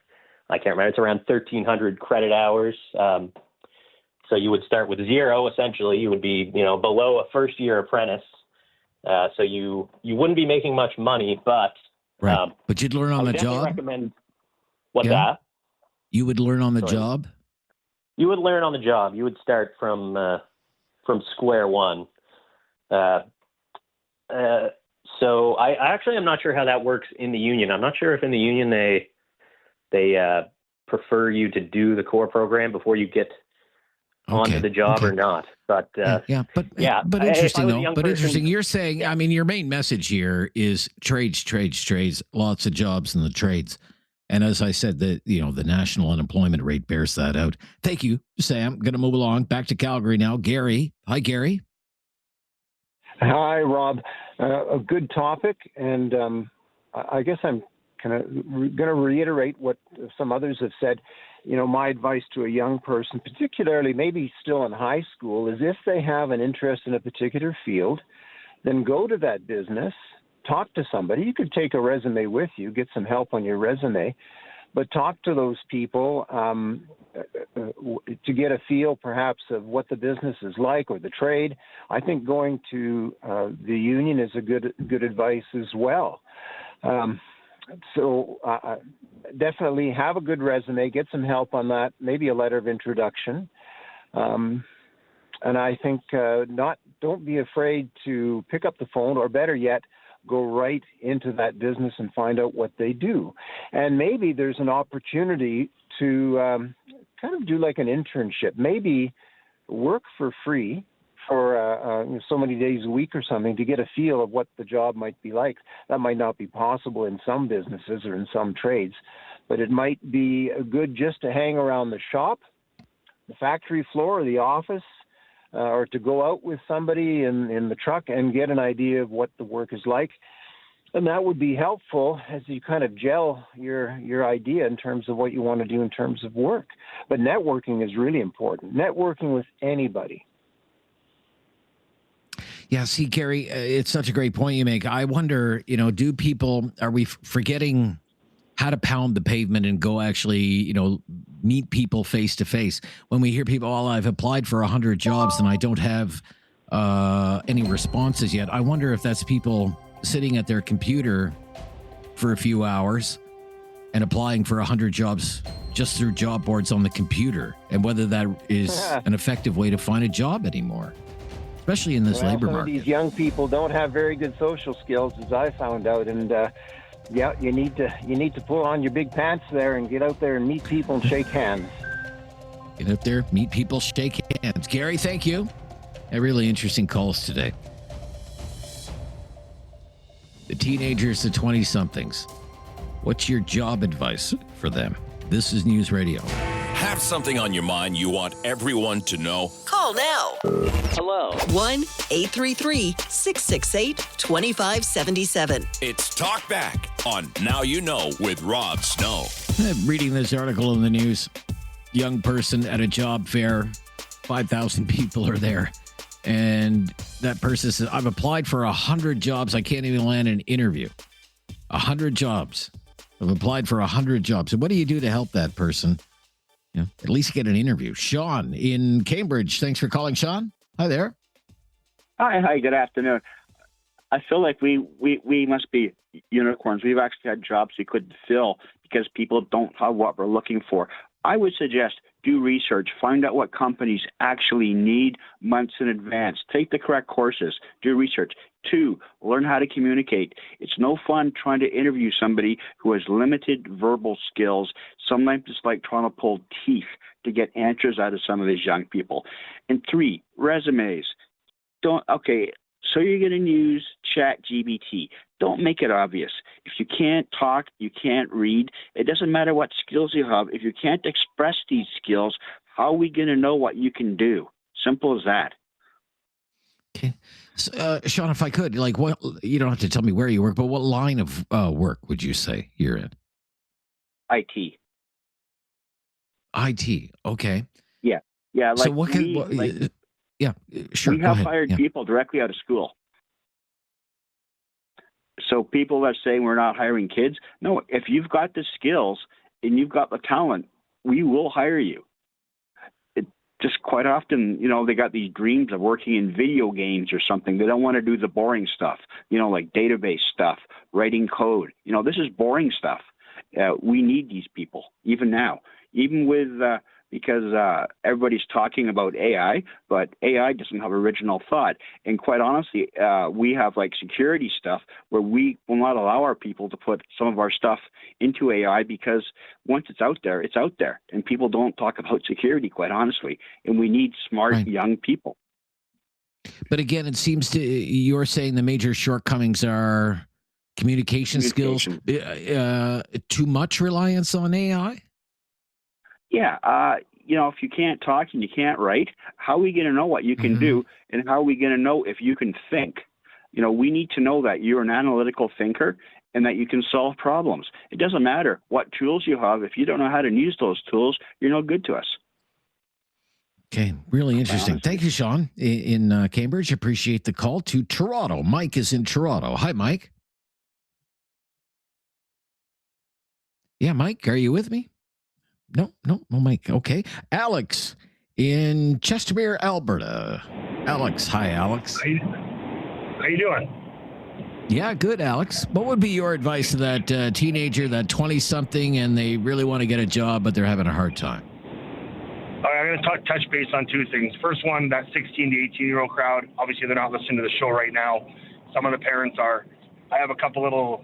can't remember, it's around 1,300 credit hours. So you would start with 0, essentially. You would be, below a first-year apprentice. So you wouldn't be making much money, but... Right. But you'd learn on the job? Recommend... What's that? You would learn on the job? You would learn on the job. You would start from square one. So I actually am not sure how that works in the union. I'm not sure if in the union they prefer you to do the core program before you get onto the job or not. But but interesting though. But interesting. You're saying, I mean, your main message here is trades, lots of jobs in the trades. And as I said, the national unemployment rate bears that out. Thank you, Sam. Going to move along back to Calgary now. Gary. Hi, Gary. Hi, Rob. A good topic. And I guess I'm kind of going to reiterate what some others have said. My advice to a young person, particularly maybe still in high school, is if they have an interest in a particular field, then go to that business, talk to somebody. You could take a resume with you, get some help on your resume, but talk to those people to get a feel perhaps of what the business is like or the trade. I think going to the union is a good advice as well. So definitely have a good resume, get some help on that, maybe a letter of introduction. And I think don't be afraid to pick up the phone, or better yet, go right into that business and find out what they do. And maybe there's an opportunity to kind of do like an internship, maybe work for free for so many days a week or something to get a feel of what the job might be like. That might not be possible in some businesses or in some trades, but it might be good just to hang around the shop, the factory floor, or the office, or to go out with somebody in the truck and get an idea of what the work is like. And that would be helpful as you kind of gel your idea in terms of what you want to do in terms of work. But networking is really important. Networking with anybody. Yeah, see, Gary, it's such a great point you make. I wonder, are we forgetting how to pound the pavement and go actually, meet people face to face? When we hear people, I've applied for 100 jobs and I don't have any responses yet. I wonder if that's people sitting at their computer for a few hours and applying for 100 jobs just through job boards on the computer, and whether that is an effective way to find a job anymore, especially in this labor market. These young people don't have very good social skills, as I found out, and you need to pull on your big pants there and get out there and meet people and shake hands. Get out there, meet people, shake hands. Gary, thank you. Really interesting calls today. The teenagers, the 20-somethings. What's your job advice for them? This is News Radio. Have something on your mind you want everyone to know? Call now. Hello. 1-833-668-2577. It's Talkback on Now You Know with Rob Snow. I'm reading this article in the news. Young person at a job fair. 5,000 people are there. And that person says, I've applied for 100 jobs. I can't even land an interview. 100 jobs. I've applied for 100 jobs. And what do you do to help that person? At least get an interview. Sean in Cambridge. Thanks for calling, Sean. Hi there. Hi, good afternoon. I feel like we must be unicorns. We've actually had jobs we couldn't fill because people don't have what we're looking for. I would suggest do research, find out what companies actually need months in advance, take the correct courses, do research. 2, learn how to communicate. It's no fun trying to interview somebody who has limited verbal skills. Sometimes it's like trying to pull teeth to get answers out of some of these young people. And 3, resumes. So you're going to use ChatGPT. Don't make it obvious. If you can't talk, you can't read. It doesn't matter what skills you have. If you can't express these skills, how are we going to know what you can do? Simple as that. Okay. So, Sean, if I could, like, what, you don't have to tell me where you work, but what line of work would you say you're in? IT. IT. Okay. Yeah. Yeah. Like so what can, yeah, sure. We have hired people directly out of school. So people that say we're not hiring kids, no, if you've got the skills and you've got the talent, we will hire you. It just quite often, they got these dreams of working in video games or something. They don't want to do the boring stuff, like database stuff, writing code. This is boring stuff. We need these people, even now, even with, because everybody's talking about AI, but AI doesn't have original thought. And quite honestly, we have like security stuff where we will not allow our people to put some of our stuff into AI because once it's out there, and people don't talk about security, quite honestly. And we need smart young people. But again, it seems you're saying the major shortcomings are communication skills, too much reliance on AI? Yeah, if you can't talk and you can't write, how are we going to know what you can do, and how are we going to know if you can think? We need to know that you're an analytical thinker and that you can solve problems. It doesn't matter what tools you have. If you don't know how to use those tools, you're no good to us. Okay, really interesting. Thank you, Sean, in Cambridge. Appreciate the call to Toronto. Mike is in Toronto. Hi, Mike. Yeah, Mike, are you with me? No, Mike. Okay. Alex in Chestermere, Alberta. Alex. Hi, Alex. How you doing? Yeah, good, Alex. What would be your advice to that teenager, that 20-something, and they really want to get a job, but they're having a hard time? All right, I'm going to touch base on 2 things. First one, that 16 to 18-year-old crowd. Obviously, they're not listening to the show right now. Some of the parents are. I have a couple little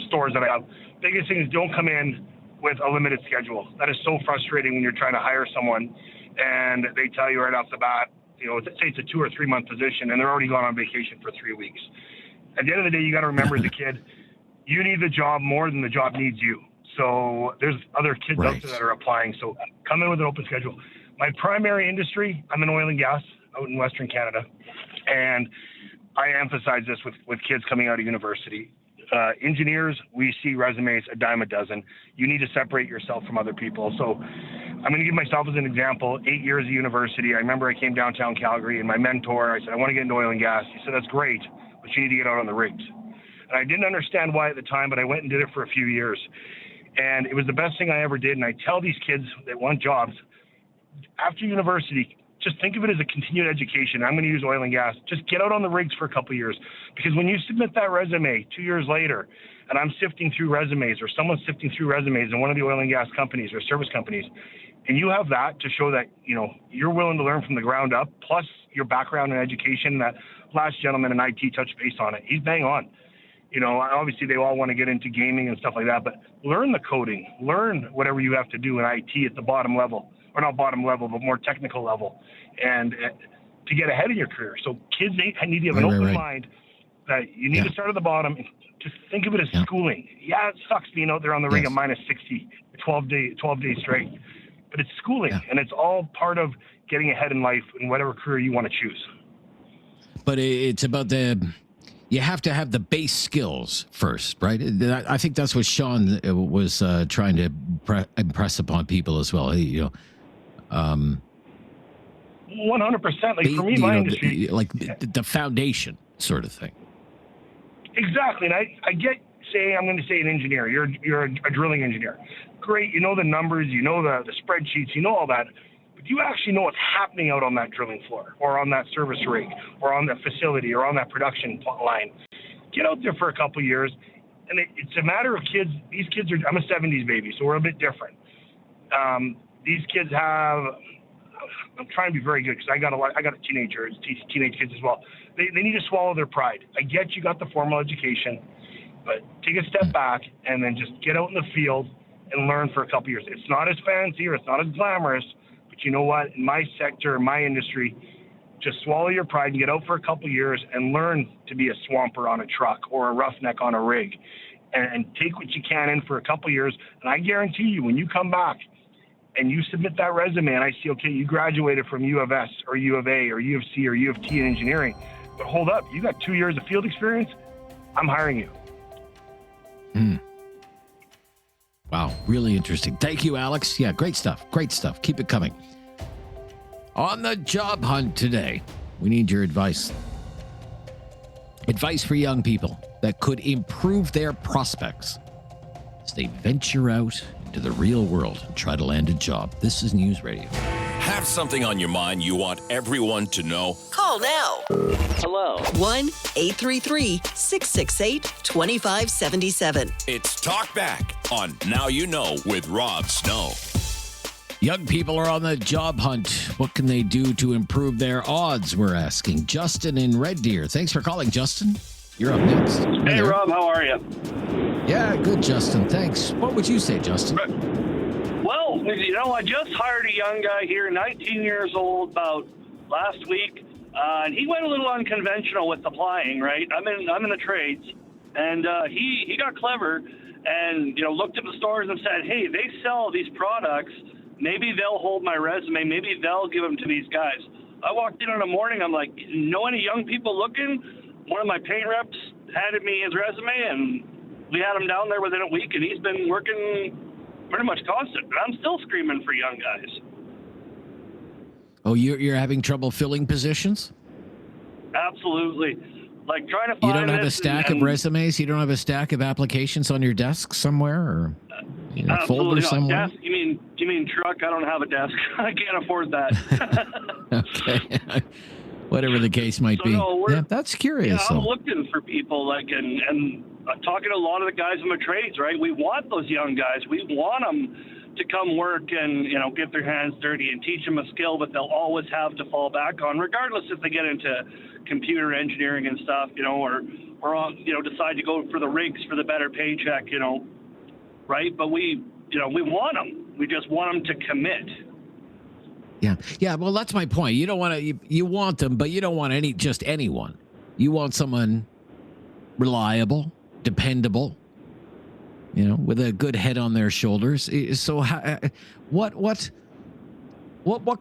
stores that I have. Biggest thing is don't come in with a limited schedule. That is so frustrating when you're trying to hire someone and they tell you right off the bat, say it's a 2 or 3 month position and they're already gone on vacation for 3 weeks. At the end of the day, you got to remember as a kid, you need the job more than the job needs you. So there's other kids out there that are applying. So come in with an open schedule. My primary industry, I'm in oil and gas out in Western Canada. And I emphasize this with kids coming out of university. Engineers, we see resumes a dime a dozen. You need to separate yourself from other people. So I'm going to give myself as an example. 8 years of university. I remember I came downtown Calgary and my mentor, I said, I want to get into oil and gas. He said, that's great, but you need to get out on the rigs. And I didn't understand why at the time, but I went and did it for a few years. And it was the best thing I ever did. And I tell these kids that want jobs, after university, just think of it as a continued education. I'm going to use oil and gas. Just get out on the rigs for a couple of years. Because when you submit that resume 2 years later, and I'm sifting through resumes or someone's sifting through resumes in one of the oil and gas companies or service companies, and you have that to show that, you're willing to learn from the ground up, plus your background in education, that last gentleman in IT touched base on it. He's bang on. Obviously they all want to get into gaming and stuff like that, but learn the coding, learn whatever you have to do in IT at the bottom level. Or not bottom level, but more technical level, and to get ahead in your career. So kids need to have an open mind that you need to start at the bottom and just think of it as schooling. Yeah, it sucks being out there on the ring at minus 60, 12 days straight, but it's schooling, and it's all part of getting ahead in life in whatever career you want to choose. But it's about you have to have the base skills first, right? I think that's what Sean was trying to impress upon people as well. 100%. Like for me, my industry, the foundation sort of thing. Exactly, and I get. I'm going to say an engineer. You're a drilling engineer. Great, you know the numbers, you know the spreadsheets, you know all that. But do you actually know what's happening out on that drilling floor, or on that service rig, or on that facility, or on that production line? Get out there for a couple of years, and it's a matter of kids. These kids are. I'm a '70s baby, so we're a bit different. These kids have. I'm trying to be very good because I got a teenager, teenage kids as well. They need to swallow their pride. I get you got the formal education, but take a step back and then just get out in the field and learn for a couple years. It's not as fancy or it's not as glamorous, but you know what? In my sector, in my industry, just swallow your pride and get out for a couple years and learn to be a swamper on a truck or a roughneck on a rig, and take what you can in for a couple years. And I guarantee you, when you come back and you submit that resume and I see, okay, you graduated from U of S or U of A or U of C or U of T in engineering, but hold up, you got 2 years of field experience, I'm hiring you. Wow, really interesting. Thank you, Alex. Yeah, great stuff. Great stuff. Keep it coming. On the job hunt today, we need your advice. Advice for young people that could improve their prospects as they venture out into the real world and try to land a job. This is News Radio. Have something on your mind you want everyone to know? Call now. Hello. 1-833-668-2577. It's Talkback on Now You Know with Rob Snow. Young people are on the job hunt. What can they do to improve their odds, we're asking. Justin in Red Deer. Thanks for calling, Justin. You're up next. Hey, Rob, how are you? Yeah, good, Justin. Thanks. What would you say, Justin? Well, you know, I just hired a young guy here, 19 years old, about last week, and he went a little unconventional with applying, right? I'm in the trades, and he got clever and, you know, looked at the stores and said, hey, they sell these products. Maybe they'll hold my resume. Maybe they'll give them to these guys. I walked in the morning. I'm like, know any young people looking? One of my paint reps handed me his resume, and we had him down there within a week, and he's been working pretty much constant. But I'm still screaming for young guys. Oh, you're having trouble filling positions? Absolutely. Like trying to find. You don't have a stack of resumes? You don't have a stack of applications on your desk somewhere, or a folder somewhere? Desk? You mean truck? I don't have a desk. I can't afford that. Okay. Whatever the case might be. No, yeah, that's curious. I'm looking for people and I'm talking to a lot of the guys in the trades, right? We want those young guys. We want them to come work and, you know, get their hands dirty and teach them a skill that they'll always have to fall back on, regardless if they get into computer engineering and stuff, you know, or you know, decide to go for the rigs for the better paycheck, you know, right? But we want them. We just want them to commit. Yeah. Well, that's my point. You don't want to. You want them, but you don't want just anyone. You want someone reliable, dependable. You know, with a good head on their shoulders. So, what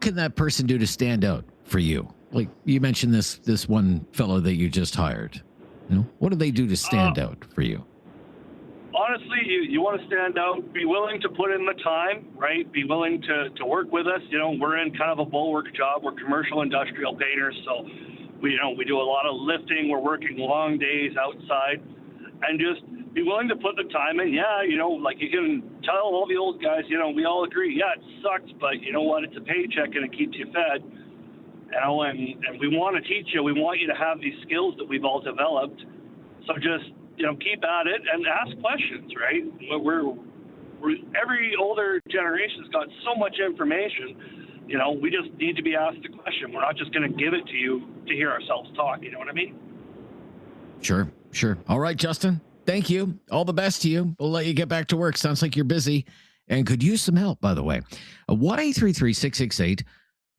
can that person do to stand out for you? Like you mentioned this one fellow that you just hired. You know, what do they do to stand out for you? Honestly, you want to stand out, be willing to put in the time, right? Be willing to work with us. You know, we're in kind of a bulwark job. We're commercial industrial painters, so we do a lot of lifting. We're working long days outside, and just be willing to put the time in. Yeah, you know, like you can tell all the old guys, you know, we all agree, yeah, it sucks, but you know what? It's a paycheck and it keeps you fed. You know, and we want to teach you. We want you to have these skills that we've all developed. So just, you know, keep at it and ask questions, right? Every older generation's got so much information, you know, we just need to be asked a question. We're not just going to give it to you to hear ourselves talk, you know what I mean? Sure. All right, Justin, thank you. All the best to you. We'll let you get back to work. Sounds like you're busy and could use some help, by the way. 1-833-668-2577.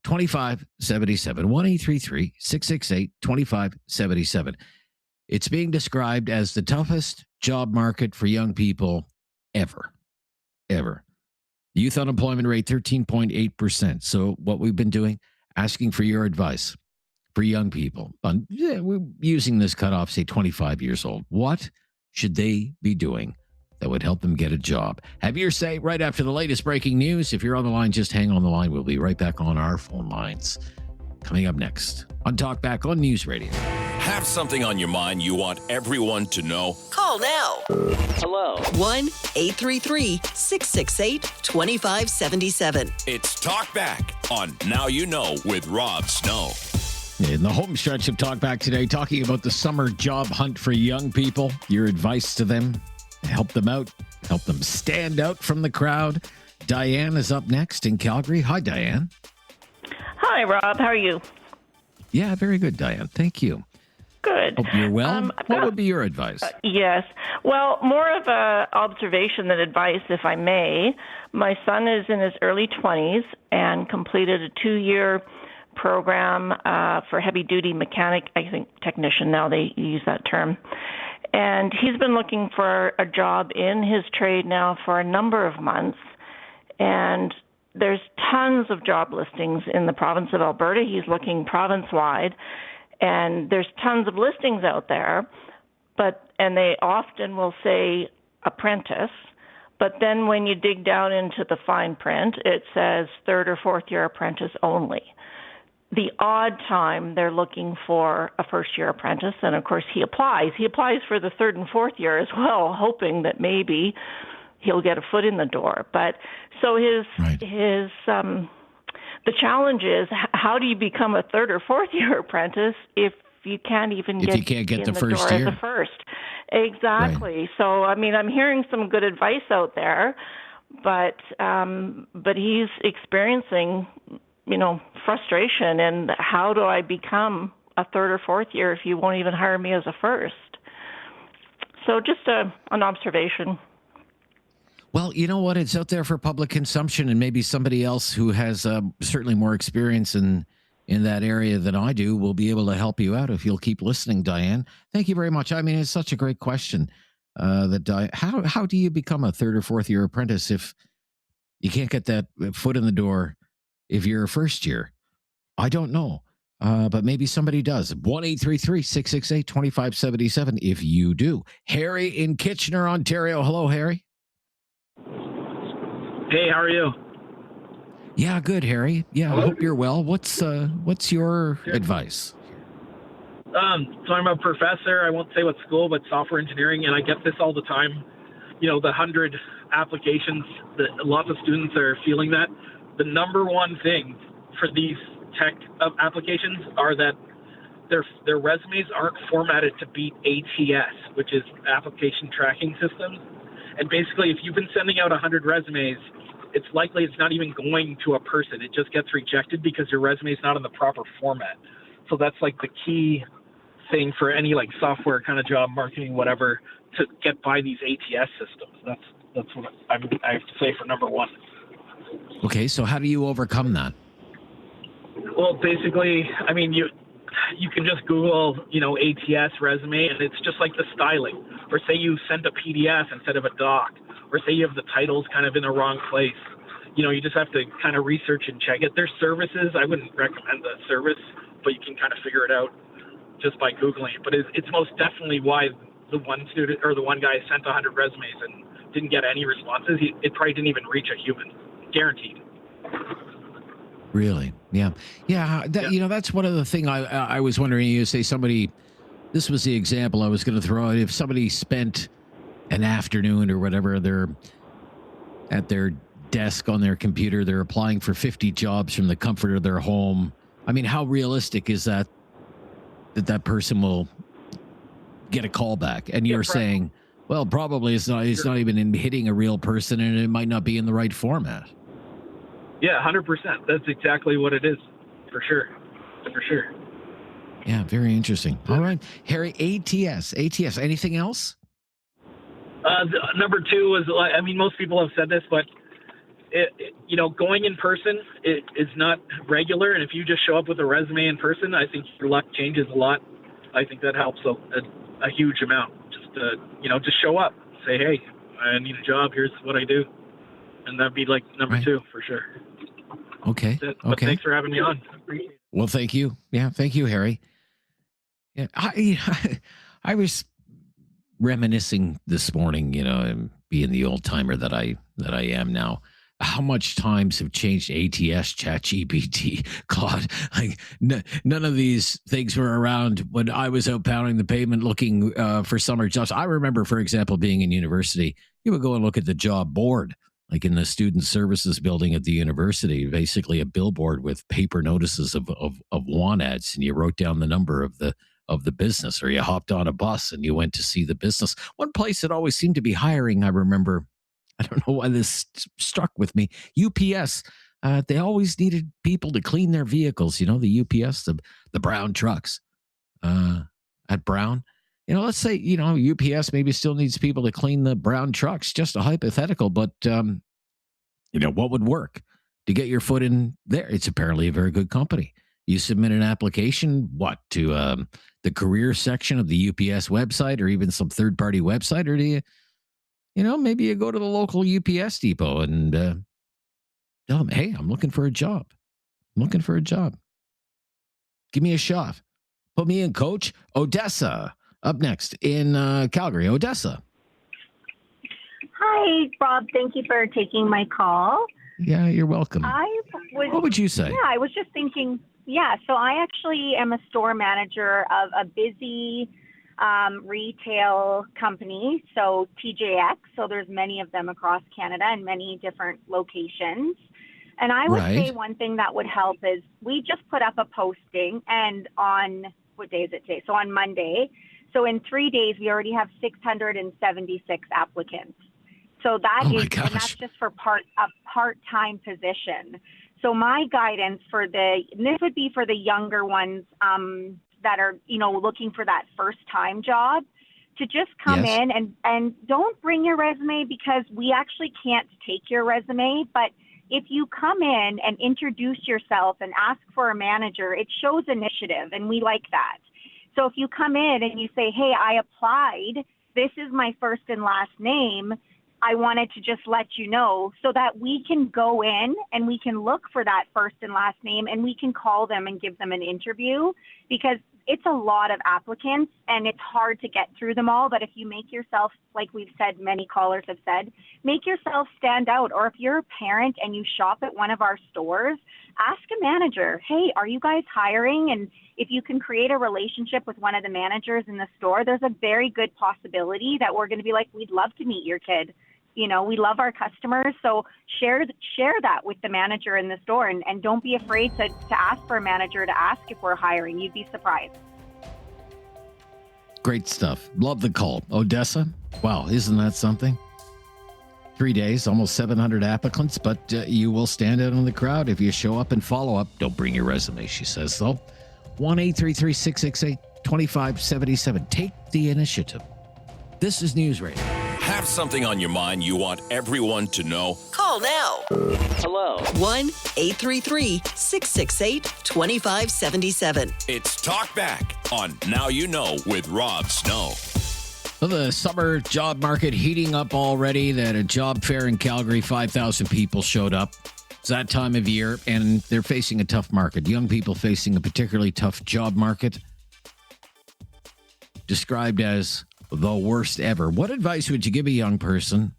1-833-668-2577. It's being described as the toughest job market for young people ever. Youth unemployment rate 13.8%. So what we've been doing, asking for your advice for young people. We're using this cutoff, say 25 years old. What should they be doing that would help them get a job? Have your say right after the latest breaking news. If you're on the line, just hang on the line. We'll be right back on our phone lines. Coming up next on Talkback on News Radio. Have something on your mind you want everyone to know? Call now. Hello. 1-833-668-2577. It's Talkback on Now You Know with Rob Snow. In the home stretch of Talkback today, talking about the summer job hunt for young people, your advice to them, help them out, help them stand out from the crowd. Diane is up next in Calgary. Hi, Diane. Hi, Rob. How are you? Yeah, very good, Diane. Thank you. Good. Hope you're well. What would be your advice? Yes. Well, more of a observation than advice, if I may. My son is in his early 20s and completed a 2-year program for heavy-duty mechanic, I think technician now they use that term. And he's been looking for a job in his trade now for a number of months. And there's tons of job listings in the province of Alberta. He's looking province-wide. And there's tons of listings out there, and they often will say apprentice, but then when you dig down into the fine print, it says 3rd or 4th year apprentice only. The odd time they're looking for a 1st year apprentice, and of course he applies. He applies for the 3rd and 4th year as well, hoping that maybe he'll get a foot in the door. But so the challenge is, how do you become a 3rd or 4th year apprentice if you can't even get in the first door year? as a first? Exactly. Right. So, I mean, I'm hearing some good advice out there, but he's experiencing, frustration. And how do I become a 3rd or 4th year if you won't even hire me as a first? So just an observation. Well, you know what? It's out there for public consumption, and maybe somebody else who has certainly more experience in that area than I do will be able to help you out if you'll keep listening, Diane. Thank you very much. I mean, it's such a great question. How do you become a 3rd or 4th year apprentice if you can't get that foot in the door if you're a first year? I don't know, but maybe somebody does. 1-833-668-2577 if you do. Harry in Kitchener, Ontario. Hello, Harry. Hey, how are you? Yeah, good, Harry. Yeah, hello? I hope you're well. What's your advice? So I'm a professor. I won't say what school, but software engineering, and I get this all the time. The 100 applications that lots of students are feeling that. The number one thing for these tech applications are that their resumes aren't formatted to beat ATS, which is application tracking systems. And basically, if you've been sending out 100 resumes, it's likely it's not even going to a person. It just gets rejected because your resume is not in the proper format. So that's like the key thing for any like software kind of job, marketing, whatever, to get by these ATS systems. That's what I have to say for number one. Okay, so how do you overcome that? Well, basically, I mean, you can just Google, ATS resume, and it's just like the styling. Or say you send a PDF instead of a doc. Or say you have the titles kind of in the wrong place. You just have to kind of research and check it. There's services. I wouldn't recommend the service, but you can kind of figure it out just by Googling it. But it's most definitely why the one student or the one guy sent 100 resumes and didn't get any responses. It probably didn't even reach a human. Guaranteed. Really? Yeah. Yeah. That's one of the things I was wondering. You say this was the example I was going to throw out. If somebody spent an afternoon or whatever, they're at their desk on their computer, they're applying for 50 jobs from the comfort of their home. I mean, how realistic is that person will get a call back? And you're saying, well, probably it's not even hitting a real person, and it might not be in the right format. Yeah, 100%. That's exactly what it is, for sure. Yeah, very interesting. All right, Harry, ATS. Anything else? Number two was, I mean, most people have said this, but going in person is not regular. And if you just show up with a resume in person, I think your luck changes a lot. I think that helps a huge amount. Just show up, say, hey, I need a job. Here's what I do. And that'd be like number two for sure. Okay. But thanks for having me on. Well, thank you. Yeah. Thank you, Harry. Yeah. I was reminiscing this morning, and being the old timer that I am now, how much times have changed ATS, ChatGPT, Claude. Like none of these things were around when I was out pounding the pavement looking for summer jobs. I remember, for example, being in university, you would go and look at the job board, like in the student services building at the university, basically a billboard with paper notices of want ads, and you wrote down the number of the business, or you hopped on a bus and you went to see the business. One place that always seemed to be hiring, I remember, I don't know why this struck with me. UPS, they always needed people to clean their vehicles. You know, the UPS, the brown trucks at Brown. You know, let's say, you know, UPS maybe still needs people to clean the brown trucks. Just a hypothetical, but, you know, what would work to get your foot in there? It's apparently a very good company. You submit an application, to the career section of the UPS website or even some third-party website, or do you know, maybe you go to the local UPS depot and tell them, hey, I'm looking for a job. Give me a shot. Put me in, coach. Odessa up next in Calgary. Odessa. Hi, Rob. Thank you for taking my call. Yeah, you're welcome. What would you say? Yeah, I was just thinking, so I actually am a store manager of a busy retail company, so TJX. So there's many of them across Canada and many different locations. And I would say one thing that would help is we just put up a posting, and on, what day is it today? So on Monday. So in 3 days, we already have 676 applicants. So that and that's just for a part-time position. So my guidance this would be for the younger ones that are, you know, looking for that first-time job, to just come in and don't bring your resume, because we actually can't take your resume. But if you come in and introduce yourself and ask for a manager, it shows initiative, and we like that. So if you come in and you say, hey, I applied, this is my first and last name, I wanted to just let you know, so that we can go in and we can look for that first and last name, and we can call them and give them an interview, because it's a lot of applicants and it's hard to get through them all. But if you make yourself, like we've said, many callers have said, make yourself stand out. Or if you're a parent and you shop at one of our stores, ask a manager, hey, are you guys hiring? And if you can create a relationship with one of the managers in the store, there's a very good possibility that we're going to be like, we'd love to meet your kid. You know, we love our customers. So share that with the manager in the store, and don't be afraid to ask for a manager, to ask if we're hiring. You'd be surprised. Great stuff. Love the call. Odessa. Wow, isn't that something? 3 days, almost 700 applicants, but you will stand out in the crowd if you show up and follow up. Don't bring your resume, she says, though. 1-833-668-2577. Take the initiative. This is News Radio. Have something on your mind you want everyone to know? Call now. Hello. 1-833-668-2577. It's Talkback on Now You Know with Rob Snow. Well, the summer job market heating up already. They had a job fair in Calgary. 5,000 people showed up. It's that time of year, and they're facing a tough market. Young people facing a particularly tough job market, described as the worst ever. What advice would you give a young person,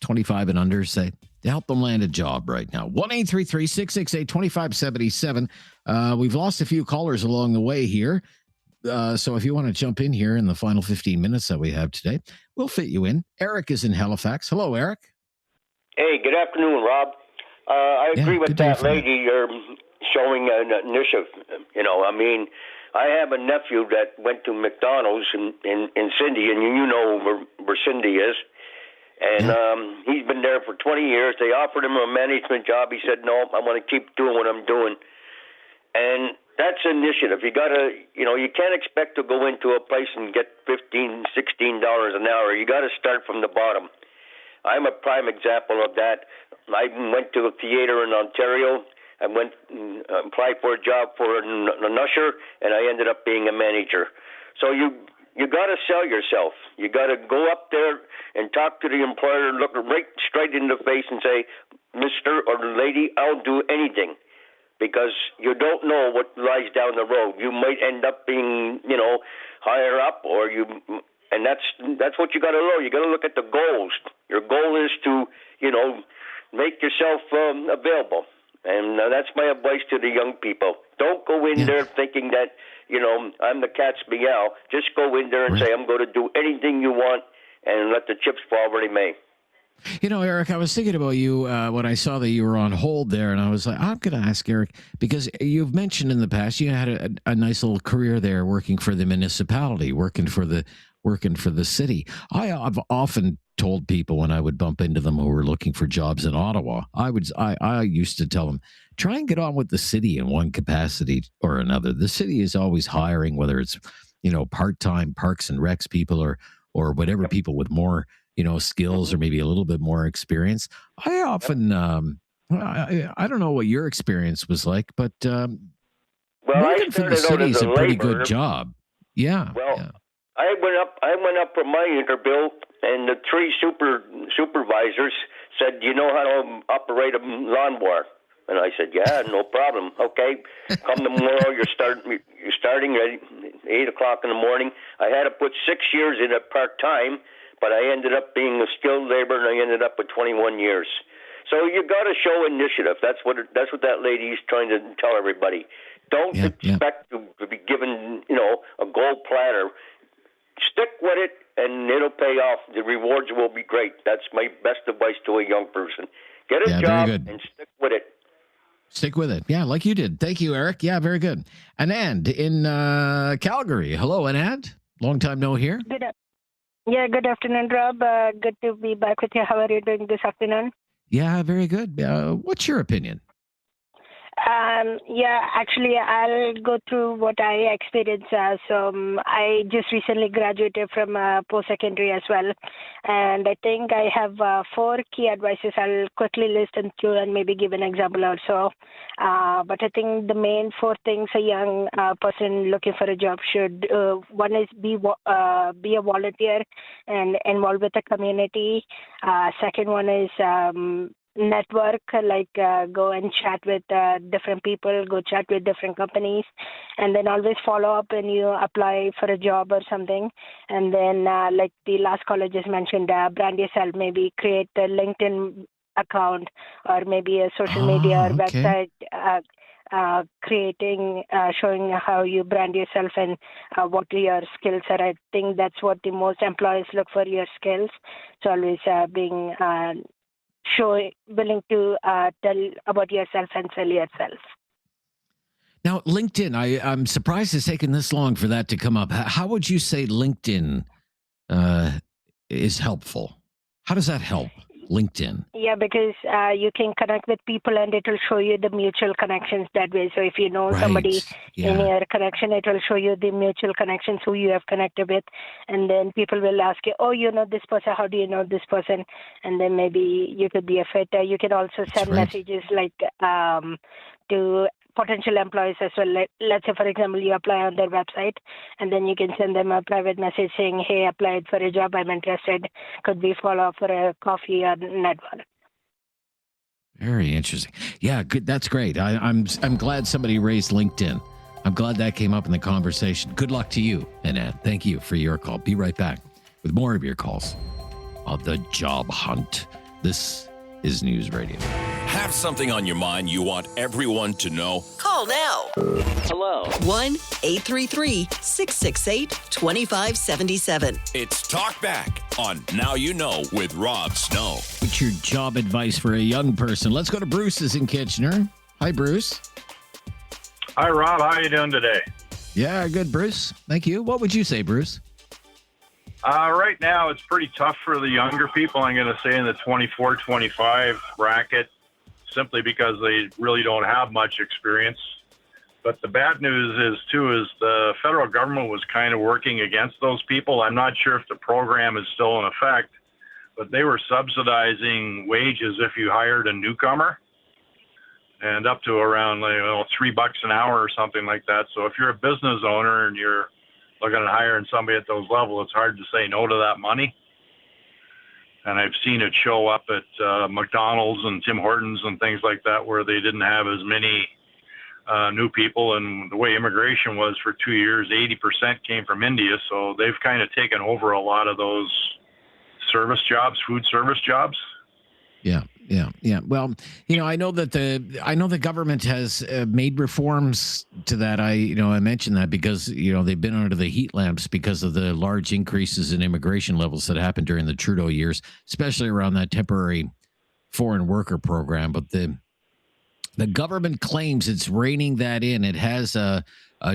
25 and under, say, to help them land a job right now? 1-833-668-2577. We've lost a few callers along the way here. So if you want to jump in here in the final 15 minutes that we have today, we'll fit you in. Eric is in Halifax. Hello, Eric. Hey, good afternoon, Rob. I agree with that lady. You're showing an initiative. I have a nephew that went to McDonald's in Cindy, and you know where Cindy is. And he's been there for 20 years. They offered him a management job. He said, no, I want to keep doing what I'm doing. And that's initiative. You got to, you can't expect to go into a place and get $15, $16 an hour. You got to start from the bottom. I'm a prime example of that. I went to a theater in Ontario. I went and applied for a job for an usher, and I ended up being a manager. So you got to sell yourself. You got to go up there and talk to the employer, look right straight in the face and say, Mr. or lady, I'll do anything, because you don't know what lies down the road. You might end up being, higher up, and that's what you got to know. You got to look at the goals. Your goal is to, make yourself available. And that's my advice to the young people. Don't go in there thinking that, I'm the cat's meow. Just go in there and say, I'm going to do anything you want, and let the chips fall where they may. Eric, I was thinking about you when I saw that you were on hold there, and I was like, I'm going to ask Eric, because you've mentioned in the past you had a nice little career there working for the municipality, working for the city. I've often told people when I would bump into them who were looking for jobs in Ottawa, I used to tell them, try and get on with the city in one capacity or another. The city is always hiring, whether it's, part-time parks and recs people or whatever, people with more, skills or maybe a little bit more experience. I often, I don't know what your experience was like, but working for the city is a pretty good job. Yeah. Well, yeah. I went up for my interview, and the 3 supervisors said, "Do you know how to operate a lawnmower?" And I said, "Yeah, no problem. Okay, come tomorrow. You're starting at 8:00 in the morning." I had to put 6 years in it part-time, but I ended up being a skilled labor, and I ended up with 21 years. So you got to show initiative. That's what that lady is trying to tell everybody. Don't expect to be given, a gold platter. Stick with it, and it'll pay off. The rewards will be great. That's my best advice to a young person. Get a job and stick with it. Stick with it. Yeah, like you did. Thank you, Eric. Yeah, very good. Anand in Calgary. Hello, Anand. Long time no hear. Good afternoon, Rob. Good to be back with you. How are you doing this afternoon? Yeah, very good. What's your opinion? Actually, I'll go through what I experienced. I just recently graduated from post-secondary as well. And I think I have 4 key advices. I'll quickly list them through and maybe give an example also. But I think the main 4 things a young person looking for a job should, one is be a volunteer and involved with the community. Second one is network, like go and chat with different people, go chat with different companies, and then always follow up when you apply for a job or something. And then like the last caller just mentioned, brand yourself, maybe create a LinkedIn account or maybe a social media or website, creating, showing how you brand yourself and what your skills are. I think that's what the most employers look for, your skills. So always being willing to tell about yourself and sell yourself. Now, LinkedIn, I'm surprised it's taken this long for that to come up. How would you say LinkedIn is helpful? How does that help, LinkedIn? Yeah, because you can connect with people and it will show you the mutual connections that way. So if you know somebody in your connection, it will show you the mutual connections, who you have connected with. And then people will ask you, oh, you know this person, how do you know this person? And then maybe you could be a fit. You can also send messages like to potential employees as well. Let's say, for example, you apply on their website, and then you can send them a private message saying, hey, applied for a job, I'm interested. Could we follow up for a coffee or network? Very interesting. Yeah, good. That's great. I'm glad somebody raised LinkedIn. I'm glad that came up in the conversation. Good luck to you, Annette. Thank you for your call. Be right back with more of your calls on the job hunt. This is News Radio. Have something on your mind you want everyone to know? Call now. Hello. 1-833-668-2577. It's Talkback on Now You Know with Rob Snow. What's your job advice for a young person? Let's go to Bruce's in Kitchener. Hi, Bruce. Hi, Rob. How are you doing today? Yeah, good, Bruce. Thank you. What would you say, Bruce? Right now, it's pretty tough for the younger people, I'm going to say in the 24-25 bracket, simply because they really don't have much experience. But the bad news is the federal government was kind of working against those people. I'm not sure if the program is still in effect, but they were subsidizing wages if you hired a newcomer, and up to around $3 an hour or something like that. So if you're a business owner and you're looking at hiring somebody at those levels, it's hard to say no to that money. And I've seen it show up at McDonald's and Tim Hortons and things like that, where they didn't have as many new people. And the way immigration was for 2 years, 80% came from India. So they've kind of taken over a lot of those service jobs, food service jobs. Yeah. Well, I know that the government has made reforms to that. I mentioned that because, they've been under the heat lamps because of the large increases in immigration levels that happened during the Trudeau years, especially around that temporary foreign worker program. But the government claims it's reining that in. It has a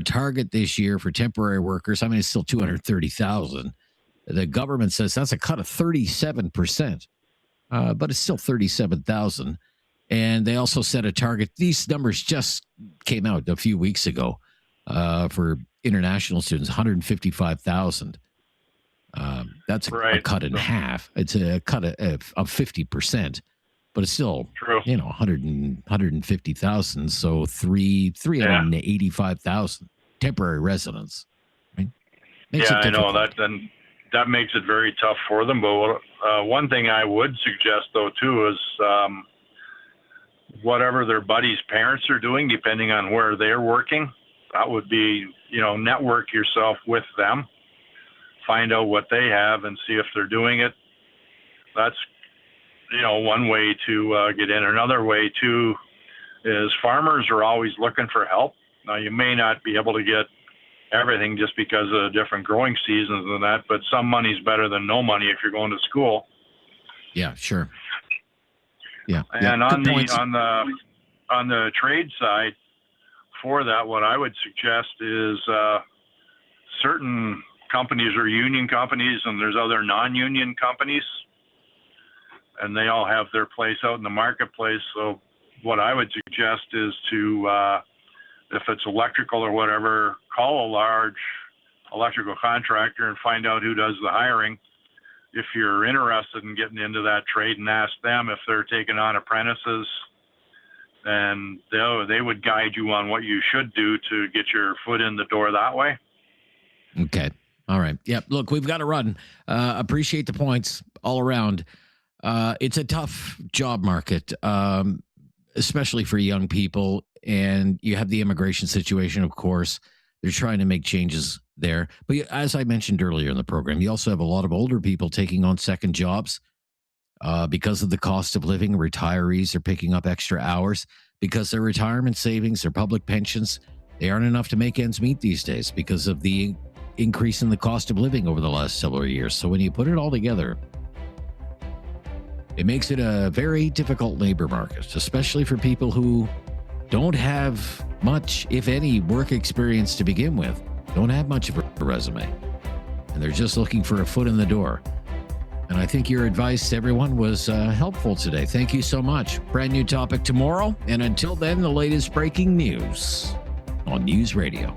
target this year for temporary workers. I mean, it's still 230,000. The government says that's a cut of 37%, but it's still 37,000. And they also set a target. These numbers just came out a few weeks ago for international students, 155,000. That's a cut in half. It's a cut of 50%, but it's still, 150,000. So 385,000 temporary residents. Right? I know that makes it very tough for them. But one thing I would suggest, though, too, is whatever their buddies' parents are doing, depending on where they're working, that would be, network yourself with them, find out what they have and see if they're doing it. That's, one way to get in. Another way, too, is farmers are always looking for help. Now, you may not be able to get everything just because of different growing seasons and that, but some money's better than no money if you're going to school. Yeah, sure. Yeah. And on the trade side for that, what I would suggest is certain companies are union companies and there's other non-union companies, and they all have their place out in the marketplace. So what I would suggest is to, if it's electrical or whatever, call a large electrical contractor and find out who does the hiring. If you're interested in getting into that trade, and ask them if they're taking on apprentices, and they would guide you on what you should do to get your foot in the door that way. Okay. All right. Yep. Look, we've got to run. Appreciate the points all around. It's a tough job market, especially for young people. And you have the immigration situation, of course. They're trying to make changes there. But as I mentioned earlier in the program, you also have a lot of older people taking on second jobs because of the cost of living. Retirees are picking up extra hours because their retirement savings, their public pensions, they aren't enough to make ends meet these days because of the increase in the cost of living over the last several years. So when you put it all together, it makes it a very difficult labor market, especially for people who don't have much, if any, work experience to begin with, don't have much of a resume, and they're just looking for a foot in the door. And I think your advice to everyone was helpful today. Thank you so much. Brand new topic tomorrow. And until then, the latest breaking news on News Radio.